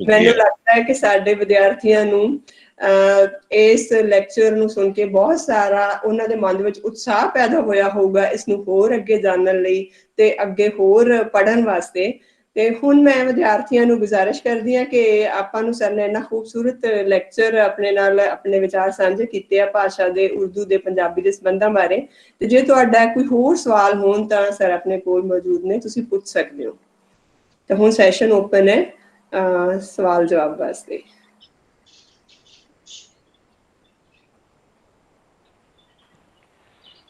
ਮੈਨੂੰ ਲੱਗਦਾ ਹੈ ਕਿ ਸਾਡੇ ਵਿਦਿਆਰਥੀਆਂ ਨੂੰ ਇਸ ਲੈਕਚਰ ਨੂੰ ਸੁਣ ਕੇ ਬਹੁਤ ਸਾਰਾ ਉਹਨਾਂ ਦੇ ਮਨ ਵਿੱਚ ਉਤਸ਼ਾਹ ਪੈਦਾ ਹੋਇਆ ਹੋਊਗਾ ਇਸ ਨੂੰ ਹੋਰ ਅੱਗੇ ਜਾਣਨ ਲਈ ਤੇ ਅੱਗੇ ਹੋਰ ਪੜ੍ਹਨ ਵਾਸਤੇ। ਤੇ ਹੁਣ ਮੈਂ ਵਿਦਿਆਰਥੀਆਂ ਨੂੰ ਗੁਜ਼ਾਰਿਸ਼ ਕਰਦੀ ਹਾਂ ਕਿ ਆਪਾਂ ਨੂੰ ਸਰ ਨੇ ਇੰਨਾ ਖੂਬਸੂਰਤ ਲੈਕਚਰ ਆਪਣੇ ਨਾਲ ਆਪਣੇ ਵਿਚਾਰ ਸਾਂਝੇ ਕੀਤੇ ਆ ਭਾਸ਼ਾ ਦੇ, ਉਰਦੂ ਦੇ, ਪੰਜਾਬੀ ਦੇ ਸੰਬੰਧਾਂ ਬਾਰੇ। ਤੇ ਜੇ ਤੁਹਾਡਾ ਕੋਈ ਹੋਰ ਸਵਾਲ ਹੋਣ ਤਾਂ ਸਰ ਆਪਣੇ ਕੋਲ ਮੌਜੂਦ ਨੇ, ਤੁਸੀਂ ਪੁੱਛ ਸਕਦੇ ਹੋ। ਤਾਂ ਹੁਣ ਸੈਸ਼ਨ ਓਪਨ ਹੈ ਸਵਾਲ ਜਵਾਬ ਵਾਸਤੇ।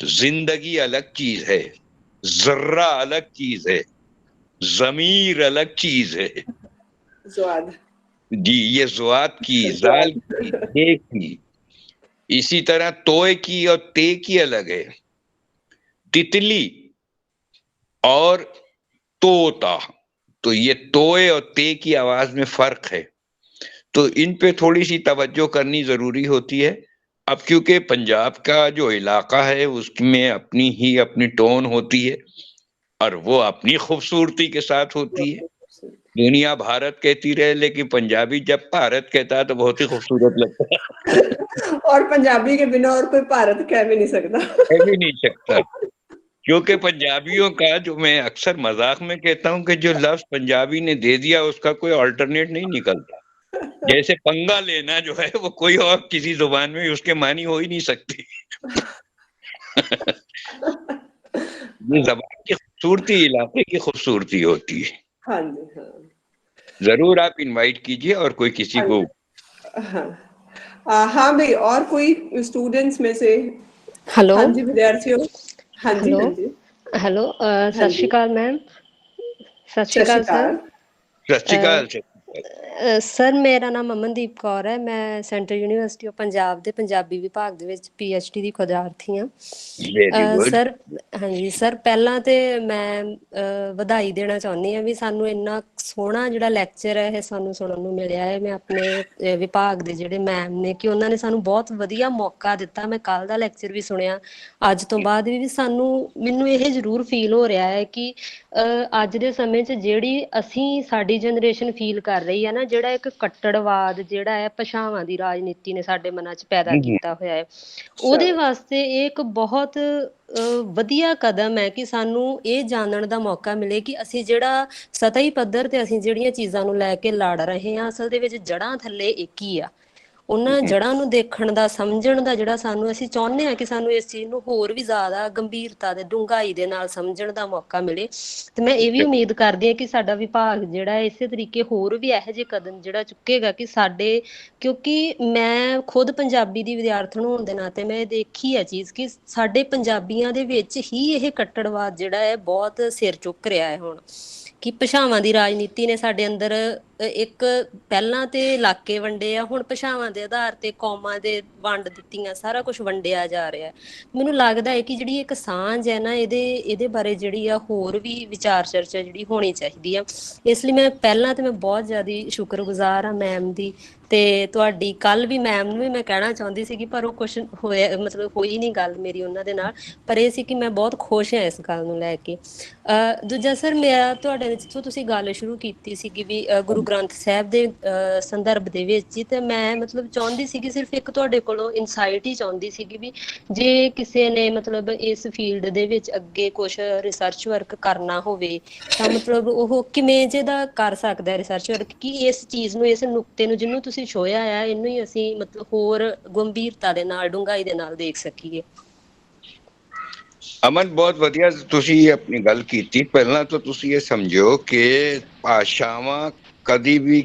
تو زندگی الگ چیز ہے، ذرہ الگ چیز ہے، ضمیر الگ چیز ہے زواد جی، یہ زوات کی، زال کی، تے کی. اسی طرح توئے کی اور تے کی الگ ہے. تتلی اور توتا، تو یہ توئے اور تے کی آواز میں فرق ہے. تو ان پہ تھوڑی سی توجہ کرنی ضروری ہوتی ہے. اب کیونکہ پنجاب کا جو علاقہ ہے اس میں اپنی ٹون ہوتی ہے اور وہ اپنی خوبصورتی کے ساتھ ہوتی ہے. دنیا بھارت کہتی رہے لیکن پنجابی جب بھارت کہتا ہے تو بہت ہی خوبصورت لگتا ہے. اور پنجابی کے بنا اور کوئی بھارت کہہ بھی نہیں سکتا. کہہ بھی نہیں سکتا، کیونکہ پنجابیوں کا، جو میں اکثر مذاق میں کہتا ہوں کہ جو لفظ پنجابی نے دے دیا اس کا کوئی آلٹرنیٹ نہیں نکلتا. جیسے پنگا لینا جو ہے وہ کوئی اور کسی زبان میں اس کے معنی ہو ہی نہیں سکتی. یہ زبان کی خوبصورتی علاقے کی خوبصورتی ہوتی ہے. ہاں جی ہاں ضرور آپ انوائٹ کیجئے اور کوئی کسی کو. ہاں بھائی، اور کوئی اسٹوڈنٹس میں سے؟ ہلو ہاں جی ودیارتھیوں. ہاں جی ہلو ہاں جی ہلو ہاں سਤਿ جی. ش੍ਰੀ ਅਕਾਲ ਮੈਮ. ਸਤਿ ਸ਼੍ਰੀ ਸਤਿ ਸ਼੍ਰੀ ਅਕਾਲ ਸਰ. ਅਕਾਲ. ਸਤਿ ਸ਼੍ਰੀ ਅਕਾਲ. ਸਰ ਮੇਰਾ ਨਾਮ ਅਮਨਦੀਪ ਕੌਰ ਹੈ. ਮੈਂ ਸੈਂਟਰਲ ਯੂਨੀਵਰਸਿਟੀ ਆਫ ਪੰਜਾਬ ਦੇ ਪੰਜਾਬੀ ਵਿਭਾਗ ਦੇ ਵਿੱਚ PhD ਦੀ ਖੋਜਾਰਥੀ ਹਾਂ. Very good. ਸਰ ਹਾਂਜੀ ਸਰ, ਪਹਿਲਾਂ ਤੇ ਮੈਂ ਵਧਾਈ ਦੇਣਾ ਚਾਹੁੰਦੀ ਹਾਂ ਵੀ ਸਾਨੂੰ ਇੰਨਾ ਸੋਹਣਾ ਜਿਹੜਾ ਲੈਕਚਰ ਹੈ ਇਹ ਸਾਨੂੰ ਸੁਣਨ ਨੂੰ ਮਿਲਿਆ ਹੈ. ਮੈਂ ਆਪਣੇ ਵਿਭਾਗ ਦੇ ਜਿਹੜੇ ਮੈਮ ਨੇ ਕਿ ਉਹਨਾਂ ਨੇ ਸਾਨੂੰ ਬਹੁਤ ਵਧੀਆ ਮੌਕਾ ਦਿੱਤਾ. ਮੈਂ ਕੱਲ੍ਹ ਦਾ ਲੈਕਚਰ ਵੀ ਸੁਣਿਆ, ਅੱਜ ਤੋਂ ਬਾਅਦ ਵੀ ਮੈਨੂੰ ਇਹ ਜ਼ਰੂਰ ਫੀਲ ਹੋ ਰਿਹਾ ਹੈ ਕਿ ਅੱਜ ਦੇ ਸਮੇਂ 'ਚ ਜਿਹੜੀ ਸਾਡੀ ਜਨਰੇਸ਼ਨ ਫੀਲ ਕਰ ਰਹੀ ਹੈ ਨਾ, ਜਿਹੜਾ ਇੱਕ ਕੱਟੜਵਾਦ ਜਿਹੜਾ ਹੈ ਭਾਸ਼ਾਵਾਂ ਦੀ ਰਾਜਨੀਤੀ ਨੇ ਸਾਡੇ ਮਨਾਂ 'ਚ ਪੈਦਾ ਕੀਤਾ ਹੋਇਆ ਹੈ, ਉਹਦੇ ਵਾਸਤੇ ਇਹ ਇੱਕ ਬਹੁਤ ਵਧੀਆ ਕਦਮ ਹੈ ਕਿ ਸਾਨੂੰ ਇਹ ਜਾਣਨ ਦਾ ਮੌਕਾ ਮਿਲੇ ਕਿ ਅਸੀਂ ਜਿਹੜਾ ਸਤਹੀ ਪੱਧਰ ਤੇ ਅਸੀਂ ਜਿਹੜੀਆਂ ਚੀਜ਼ਾਂ ਨੂੰ ਲੈ ਕੇ ਲੜ ਰਹੇ ਹਾਂ, ਅਸਲ ਦੇ ਵਿੱਚ ਜੜ੍ਹਾਂ ਥੱਲੇ ਇੱਕ ਹੀ ਆ. ਉਹਨਾਂ ਜੜ੍ਹਾਂ ਨੂੰ ਦੇਖਣ ਦਾ, ਸਮਝਣ ਦਾ ਜਿਹੜਾ ਅਸੀਂ ਚਾਹੁੰਦੇ ਹਾਂ ਕਿ ਸਾਨੂੰ ਇਸ ਚੀਜ਼ ਨੂੰ ਹੋਰ ਵੀ ਜ਼ਿਆਦਾ ਗੰਭੀਰਤਾ ਤੇ ਡੂੰਘਾਈ ਦੇ ਨਾਲ ਸਮਝਣ ਦਾ ਮੌਕਾ ਮਿਲੇ. ਤੇ ਮੈਂ ਇਹ ਵੀ ਉਮੀਦ ਕਰਦੀ ਹਾਂ ਕਿ ਸਾਡਾ ਵਿਭਾਗ ਜਿਹੜਾ ਇਸੇ ਤਰੀਕੇ ਹੋਰ ਵੀ ਇਹੋ ਜਿਹੇ ਕਦਮ ਜਿਹੜਾ ਚੁੱਕੇਗਾ ਕਿ ਕਿਉਂਕਿ ਮੈਂ ਖੁਦ ਪੰਜਾਬੀ ਦੀ ਵਿਦਿਆਰਥਣ ਹੋਣ ਦੇ ਨਾਤੇ ਮੈਂ ਇਹ ਦੇਖੀ ਹੈ ਚੀਜ਼ ਕਿ ਸਾਡੇ ਪੰਜਾਬੀਆਂ ਦੇ ਵਿੱਚ ਹੀ ਇਹ ਕੱਟੜਵਾਦ ਜਿਹੜਾ ਹੈ ਬਹੁਤ ਸਿਰ ਚੁੱਕ ਰਿਹਾ ਹੈ ਹੁਣ, ਕਿ ਭਾਸ਼ਾਵਾਂ ਦੀ ਰਾਜਨੀਤੀ ਨੇ ਸਾਡੇ ਅੰਦਰ ਇੱਕ ਪਹਿਲਾਂ ਤੇ ਇਲਾਕੇ ਵੰਡੇ ਆ, ਹੁਣ ਭਾਸ਼ਾਵਾਂ ਦੇ ਆਧਾਰ ਤੇ ਕੌਮਾਂ ਦੇ ਵੰਡ ਦਿੱਤੀਆਂ, ਸਾਰਾ ਕੁਝ ਵੰਡਿਆ ਜਾ ਰਿਹਾ. ਮੈਨੂੰ ਲੱਗਦਾ ਹੈ ਕਿ ਜਿਹੜੀ ਇੱਕ ਸਾਂਝ ਹੈ ਨਾ, ਇਹਦੇ ਬਾਰੇ ਜਿਹੜੀ ਆ ਹੋਰ ਵੀ ਵਿਚਾਰ ਚਰਚਾ ਜਿਹੜੀ ਹੋਣੀ ਚਾਹੀਦੀ ਆ. ਇਸ ਲਈ ਮੈਂ ਬਹੁਤ ਜ਼ਿਆਦਾ ਸ਼ੁਕਰਗੁਜ਼ਾਰ ਹਾਂ ਮੈਮ ਦੀ. ਤੇ ਤੁਹਾਡੀ ਕੱਲ ਵੀ ਮੈਮ ਨੂੰ ਵੀ ਮੈਂ ਕਹਿਣਾ ਚਾਹੁੰਦੀ ਸੀਗੀ ਪਰ ਉਹ ਕੁਛ ਹੋਇਆ, ਮਤਲਬ ਹੋਈ ਨਹੀਂ ਗੱਲ ਮੇਰੀ ਉਹਨਾਂ ਦੇ ਨਾਲ, ਪਰ ਇਹ ਸੀ ਕਿ ਮੈਂ ਬਹੁਤ ਖੁਸ਼ ਹਾਂ ਇਸ ਗੱਲ ਨੂੰ ਲੈ ਕੇ. ਦੂਜਾ ਸਰ, ਮੇਰਾ ਤੁਹਾਡੇ ਜਿੱਥੋਂ ਤੁਸੀਂ ਗੱਲ ਸ਼ੁਰੂ ਕੀਤੀ ਸੀਗੀ ਵੀ ਗੁਰੂ ਗ੍ਰੰਥ ਸਾਹਿਬ ਦੇ ਸੰਦਰਭ ਦੇ ਵਿੱਚ ਹੀ, ਤੇ ਮੈਂ ਮਤਲਬ ਚਾਹੁੰਦੀ ਸੀਗੀ ਸਿਰਫ ਇੱਕ ਤੁਹਾਡੇ ਕੋਲੋਂ ਇਨਸਾਈਟ ਹੀ ਚਾਹੁੰਦੀ ਸੀਗੀ ਵੀ ਜੇ ਕਿਸੇ ਨੇ ਮਤਲਬ ਇਸ ਫੀਲਡ ਦੇ ਵਿੱਚ ਅੱਗੇ ਕੁਛ ਰਿਸਰਚ ਵਰਕ ਕਰਨਾ ਹੋਵੇ ਤਾਂ ਮਤਲਬ ਉਹ ਕਿਵੇਂ ਜਿਹਦਾ ਕਰ ਸਕਦਾ ਰਿਸਰਚ ਵਰਕ, ਕਿ ਇਸ ਚੀਜ਼ ਨੂੰ, ਇਸ ਨੁਕਤੇ ਨੂੰ ਜਿਹਨੂੰ ਤੁਸੀਂ ਛੋਹਿਆ ਆ, ਇਹਨੂੰ ਹੀ ਅਸੀਂ ਮਤਲਬ ਹੋਰ ਗੰਭੀਰਤਾ ਦੇ ਨਾਲ, ਡੂੰਘਾਈ ਦੇ ਨਾਲ ਦੇਖ ਸਕੀਏ. ਅਮਨ, ਬਹੁਤ ਵਧੀਆ ਤੁਸੀਂ ਆਪਣੀ ਗੱਲ ਕੀਤੀ. ਪਹਿਲਾਂ ਤਾਂ ਤੁਸੀਂ ਇਹ ਸਮਝੋ ਕਿ ਭਾਸ਼ਾਵਾਂ ਕਦੀ ਵੀ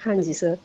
ਹਾਂਜੀ ਸਰ,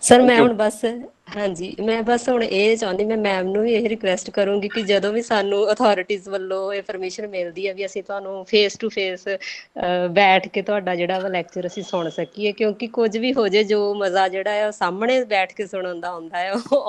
ਸਰ ਮੈਂ ਹੁਣ ਬਸ ਹਾਂਜੀ ਮੈਂ ਬਸ ਹੁਣ ਇਹ ਚਾਹੁੰਦੀ, ਮੈਂ ਮੈਮ ਨੂੰ ਵੀ ਇਹ ਰਿਕੁਐਸਟ ਕਰੂੰਗੀ ਕਿ ਜਦੋਂ ਵੀ ਸਾਨੂੰ ਅਥਾਰਟੀਜ਼ ਵੱਲੋਂ ਇਨਫੋਰਮੇਸ਼ਨ ਮਿਲਦੀ ਹੈ ਵੀ ਅਸੀਂ ਤੁਹਾਨੂੰ ਫੇਸ ਟੂ ਫੇਸ ਬੈਠ ਕੇ ਤੁਹਾਡਾ ਜਿਹੜਾ ਵਾ ਲੈਕਚਰ ਅਸੀਂ ਸੁਣ ਸਕੀਏ, ਕਿਉਂਕਿ ਕੁਝ ਵੀ ਹੋ ਜੇ ਜੋ ਮਜ਼ਾ ਜਿਹੜਾ ਹੈ ਉਹ ਸਾਹਮਣੇ ਬੈਠ ਕੇ ਸੁਣਨ ਦਾ ਆਉਂਦਾ ਹੈ ਉਹ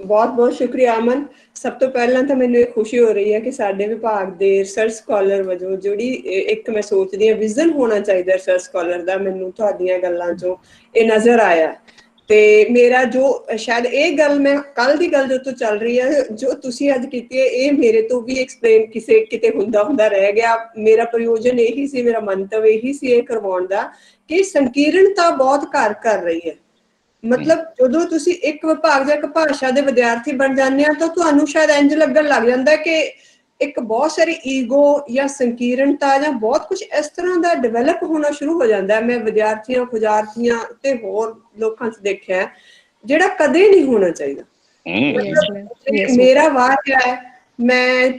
ਬਹੁਤ ਬਹੁਤ ਸ਼ੁਕਰੀਆ ਅਮਨ। ਸਭ ਤੋਂ ਪਹਿਲਾਂ ਤਾਂ ਮੈਨੂੰ ਇਹ ਖੁਸ਼ੀ ਹੋ ਰਹੀ ਹੈ ਕਿ ਸਾਡੇ ਵਿਭਾਗ ਦੇ ਰਿਸਰਚ ਸਕਾਲਰ ਵਜੋਂ ਜਿਹੜੀ ਇੱਕ ਮੈਂ ਸੋਚਦੀ ਹਾਂ ਵਿਜ਼ਨ ਹੋਣਾ ਚਾਹੀਦਾ ਰਿਸਰਚ ਸਕਾਲਰ ਦਾ, ਮੈਨੂੰ ਤੁਹਾਡੀਆਂ ਗੱਲਾਂ 'ਚੋਂ ਇਹ ਨਜ਼ਰ ਆਇਆ। ਤੇ ਮੇਰਾ ਜੋ ਸ਼ਾਇਦ ਇਹ ਗੱਲ ਮੈਂ ਕੱਲ ਦੀ ਗੱਲ ਜੋ ਤੋਂ ਚੱਲ ਰਹੀ ਹੈ, ਜੋ ਤੁਸੀਂ ਅੱਜ ਕੀਤੀ ਹੈ, ਇਹ ਮੇਰੇ ਤੋਂ ਵੀ ਐਕਸਪਲੇਨ ਕਿਤੇ ਹੁੰਦਾ ਰਹਿ ਗਿਆ। ਮੇਰਾ ਪ੍ਰਯੋਜਨ ਇਹੀ ਸੀ, ਮੇਰਾ ਮੰਤਵ ਇਹੀ ਸੀ ਇਹ ਕਰਵਾਉਣ ਦਾ ਕਿ ਸੰਕੀਰਣਤਾ ਬਹੁਤ ਘਰ ਕਰ ਰਹੀ ਹੈ। ਮਤਲਬ ਜਦੋਂ ਤੁਸੀਂ ਇੱਕ ਵਿਭਾਗ ਜਾਂ ਇੱਕ ਭਾਸ਼ਾ ਦੇ ਵਿਦਿਆਰਥੀ ਬਣ ਜਾਂਦੇ ਆ ਤਾਂ ਤੁਹਾਨੂੰ ਸ਼ਾਇਦ ਇੰਝ ਲੱਗਣ ਲੱਗ ਜਾਂਦਾ ਕਿ ਇੱਕ ਬਹੁਤ ਸਾਰੀ ਈਗੋ ਜਾਂ ਸੰਕੀਰਣਤਾ ਜਾਂ ਬਹੁਤ ਕੁਝ ਇਸ ਤਰ੍ਹਾਂ ਦਾ ਡਿਵੈਲਪ ਹੋਣਾ ਸ਼ੁਰੂ ਹੋ ਜਾਂਦਾ ਹੈ। ਮੈਂ ਵਿਦਿਆਰਥੀਆਂ ਖੁਜਾਰਥੀਆਂ ਤੇ ਹੋਰ ਲੋਕਾਂ 'ਚ ਦੇਖਿਆ ਜਿਹੜਾ ਕਦੇ ਨਹੀਂ ਹੋਣਾ ਚਾਹੀਦਾ। ਮੇਰਾ ਵਾਕਿਆ ਹੈ, ਮੈਂ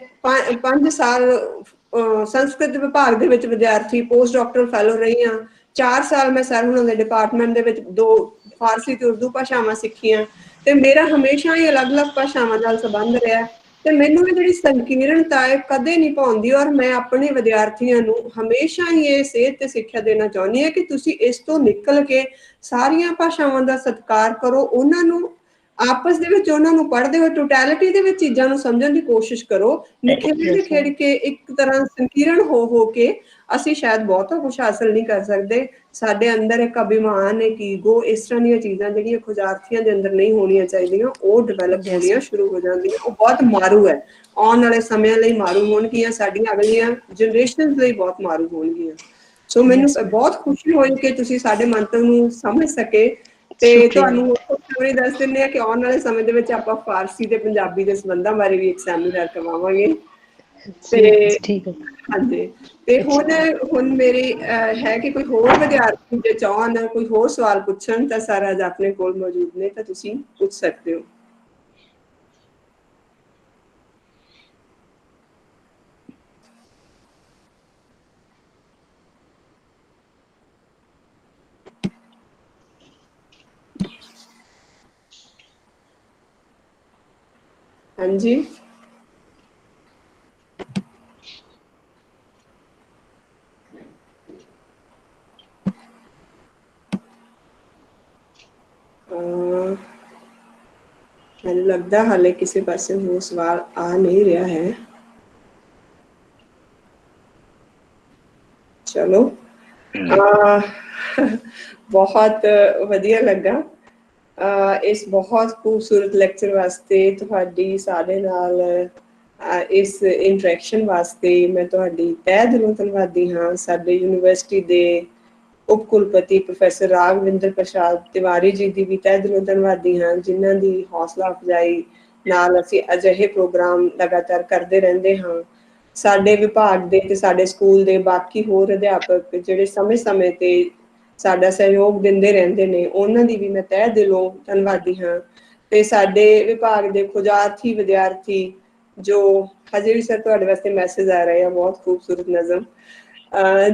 5 ਸਾਲ ਸੰਸਕ੍ਰਿਤ ਵਿਭਾਗ ਦੇ ਵਿੱਚ ਵਿਦਿਆਰਥੀ ਪੋਸਟ ਡਾਕਟਰਲ ਫੈਲੋ ਰਹੀ ਹਾਂ। 4 ਸਾਲ ਮੈਂ ਸਰ ਹੁਣਾਂ ਦੇ ਡਿਪਾਰਟਮੈਂਟ ਦੇ ਵਿੱਚ 2 ਫਾਰਸੀ ਤੇ ਉਰਦੂ ਭਾਸ਼ਾਵਾਂ ਸਿੱਖੀਆਂ ਤੇ ਮੇਰਾ ਹਮੇਸ਼ਾ ਹੀ ਅਲੱਗ-ਅਲੱਗ ਭਾਸ਼ਾਵਾਂ ਨਾਲ ਸੰਬੰਧ ਰਿਹਾ ਤੇ ਮੈਨੂੰ ਇਹ ਜਿਹੜੀ ਸੰਕੀਰਣਤਾ ਹੈ ਕਦੇ ਨਹੀਂ ਪਾਉਂਦੀ। ਔਰ ਮੈਂ ਆਪਣੇ ਵਿਦਿਆਰਥੀਆਂ ਨੂੰ ਹਮੇਸ਼ਾ ਹੀ ਇਹ ਸੇਧ ਤੇ ਸਿੱਖਿਆ ਦੇਣਾ ਚਾਹੁੰਦੀ ਹਾਂ ਕਿ ਤੁਸੀਂ ਇਸ ਤੋਂ ਨਿਕਲ ਕੇ ਸਾਰੀਆਂ ਭਾਸ਼ਾਵਾਂ ਦਾ ਸਤਿਕਾਰ ਕਰੋ, ਉਹਨਾਂ ਨੂੰ ਆਪਸ ਦੇ ਵਿੱਚ ਉਹਨਾਂ ਨੂੰ ਪੜ੍ਹਦੇ ਹੋਏ ਟੋਟੈਲਿਟੀ ਦੇ ਵਿੱਚ ਚੀਜ਼ਾਂ ਨੂੰ ਸਮਝਣ ਦੀ ਕੋਸ਼ਿਸ਼ ਕਰੋ। ਨਿਖੇੜ ਕੇ ਇੱਕ ਤਰ੍ਹਾਂ ਸੰਕੀਰਣ ਹੋ ਕੇ ਅਸੀਂ ਸ਼ਾਇਦ ਬਹੁਤਾ ਕੁਛ ਹਾਸਲ ਨਹੀਂ ਕਰ ਸਕਦੇ। ਸਾਡੇ ਅੰਦਰ ਇੱਕ ਅਭਿਮਾਨ, ਇੱਕ ਈਗੋ, ਇਸ ਤਰ੍ਹਾਂ ਦੀਆਂ ਚੀਜ਼ਾਂ ਜਿਹੜੀਆਂ ਖੁਜਾਰਥੀਆਂ ਦੇ ਅੰਦਰ ਨਹੀਂ ਹੋਣੀਆਂ ਚਾਹੀਦੀਆਂ ਉਹ ਡਿਵੈਲਪ ਹੋਣੀਆਂ ਸ਼ੁਰੂ ਹੋ ਜਾਂਦੀਆਂ। ਉਹ ਬਹੁਤ ਮਾਰੂ ਹੈ, ਆਉਣ ਵਾਲੇ ਸਮਿਆਂ ਲਈ ਮਾਰੂ ਹੋਣਗੀਆਂ, ਸਾਡੀਆਂ ਅਗਲੀਆਂ ਜਨਰੇਸ਼ਨ ਲਈ ਬਹੁਤ ਮਾਰੂ ਹੋਣਗੀਆਂ। ਸੋ ਮੈਨੂੰ ਬਹੁਤ ਖੁਸ਼ੀ ਹੋਈ ਕਿ ਤੁਸੀਂ ਸਾਡੇ ਮੰਤਵ ਨੂੰ ਸਮਝ ਸਕੇ ਤੇ ਤੁਹਾਨੂੰ ਖੁਸ਼ਖਬਰੀ ਦੱਸ ਦਿੰਦੇ ਆ ਕਿ ਆਉਣ ਵਾਲੇ ਸਮੇਂ ਦੇ ਵਿੱਚ ਆਪਾਂ ਫਾਰਸੀ ਤੇ ਪੰਜਾਬੀ ਦੇ ਸੰਬੰਧਾਂ ਬਾਰੇ ਵੀ ਇੱਕ ਸੈਮੀਨਾਰ ਕਰਵਾਵਾਂਗੇ। ਤੇ ਹਾਂਜੀ, ਤੇ ਹੁਣ ਮੇਰੀ ਹੈ ਕਿ ਕੋਈ ਹੋਰ ਵਿਦਿਆਰਥੀ ਜੇ ਚਾਹਣ ਕੋਈ ਹੋਰ ਸਵਾਲ ਪੁੱਛਣ ਤਾਂ ਸਰ ਅੱਜ ਆਪਣੇ ਕੋਲ ਮੌਜੂਦ ਨੇ ਤਾਂ ਤੁਸੀਂ ਪੁੱਛ ਸਕਦੇ ਹੋ। ਹਾਂਜੀ ਮੈਨੂੰ ਲੱਗਦਾ ਹਾਲੇ ਕਿਸੇ ਪਾਸੇ ਹੋਰ ਸਵਾਲ ਆ ਨਹੀਂ ਰਿਹਾ ਹੈ। ਚਲੋ ਬਹੁਤ ਵਧੀਆ ਲੱਗਾ ਇਸ ਬਹੁਤ ਖੂਬਸੂਰਤ ਲੈਕਚਰ ਵਾਸਤੇ, ਤੁਹਾਡੀ ਸਾਡੇ ਨਾਲ ਇਸ ਇੰਟਰੈਕਸ਼ਨ ਵਾਸਤੇ ਮੈਂ ਤੁਹਾਡੀ ਤਹਿ ਦਿਲੋਂ ਧੰਨਵਾਦੀ ਹਾਂ। ਸਾਡੇ ਯੂਨੀਵਰਸਿਟੀ ਦੇ ਉਪ ਕੁਲਪਤੀ ਪ੍ਰੋਫੈਸਰ ਰਾਘਵਿੰਦਰ ਪ੍ਰਸਾਦ ਤਿਵਾਰੀ ਜੀ ਦੀ ਵੀ ਤਹਿ ਦਿਲੋਂ ਧੰਨਵਾਦੀ ਹਾਂ, ਜਿਨ੍ਹਾਂ ਦੀ ਹੌਸਲਾ ਅਫਜ਼ਾਈ ਨਾਲ ਅਸੀਂ ਅਜਿਹੇ ਪ੍ਰੋਗਰਾਮ ਲਗਾਤਾਰ ਕਰਦੇ ਰਹਿੰਦੇ ਹਾਂ। ਸਾਡੇ ਵਿਭਾਗ ਦੇ ਤੇ ਸਾਡੇ ਸਕੂਲ ਦੇ ਬਾਕੀ ਹੋਰ ਅਧਿਆਪਕ ਜਿਹੜੇ ਸਮੇਂ-ਸਮੇਂ ਤੇ ਸਾਡਾ ਸਹਿਯੋਗ ਦਿੰਦੇ ਰਹਿੰਦੇ ਨੇ, ਉਹਨਾਂ ਦੀ ਵੀ ਮੈਂ ਤਹਿ ਦਿਲੋਂ ਧੰਨਵਾਦੀ ਹਾਂ। ਤੇ ਸਾਡੇ ਵਿਭਾਗ ਦੇ ਖੁਜਾਰਥੀ ਵਿਦਿਆਰਥੀ ਜੋ ਹਜੇ ਵੀ ਸਰ ਤੁਹਾਡੇ ਵਾਸਤੇ ਮੈਸੇਜ ਆ ਰਹੇ ਆ, ਬਹੁਤ ਖੂਬਸੂਰਤ ਨਜ਼ਮ,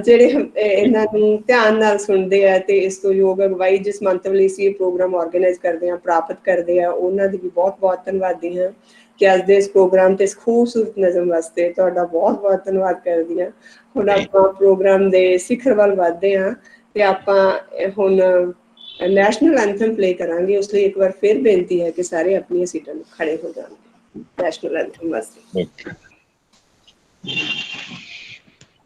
ਜਿਹੜੇ ਇਹਨਾਂ ਨੂੰ ਧਿਆਨ ਨਾਲ ਸੁਣਦੇ ਆ ਤੇ ਇਸ ਤੋਂ ਯੋਗ ਅਗਵਾਈ ਜਿਸ ਮੰਤਵ ਲਈ ਅਸੀਂ ਇਹ ਪ੍ਰੋਗਰਾਮ ਆਰਗੇਨਾਈਜ਼ ਕਰਦੇ ਹਾਂ, ਪ੍ਰਾਪਤ ਕਰਦੇ ਆ, ਉਹਨਾਂ ਦੀ ਵੀ ਬਹੁਤ ਬਹੁਤ ਧੰਨਵਾਦੀ ਹਾਂ ਕਿ ਅੱਜ ਦੇ ਇਸ ਪ੍ਰੋਗਰਾਮ ਤੇ ਇਸ ਖੂਬਸੂਰਤ ਨਜ਼ਮ ਵਾਸਤੇ ਤੁਹਾਡਾ ਬਹੁਤ ਬਹੁਤ ਧੰਨਵਾਦ ਕਰਦੀ ਹਾਂ। ਹੁਣ ਆਪਾਂ ਪ੍ਰੋਗਰਾਮ ਦੇ ਸਿਖਰ ਵੱਲ ਵੱਧਦੇ ਹਾਂ ਤੇ ਆਪਾਂ ਹੁਣ ਨੈਸ਼ਨਲ ਐਂਥਮ ਪਲੇ ਕਰਾਂਗੇ। ਉਸ ਲਈ ਇੱਕ ਵਾਰ ਫਿਰ ਬੇਨਤੀ ਹੈ ਕਿ ਸਾਰੇ ਆਪਣੀਆਂ ਸੀਟਾਂ ਨੂੰ ਖੜੇ ਹੋ ਜਾਣ ਨੈਸ਼ਨਲ ਐਂਥਮ ਵਾਸਤੇ।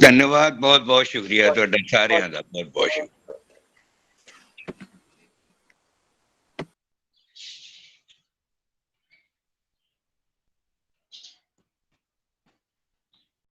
ਧੰਨਵਾਦ, ਬਹੁਤ ਬਹੁਤ ਸ਼ੁਕਰੀਆ ਤੁਹਾਡਾ ਸਾਰਿਆਂ ਦਾ, ਬਹੁਤ ਬਹੁਤ ਸ਼ੁਕਰੀਆ।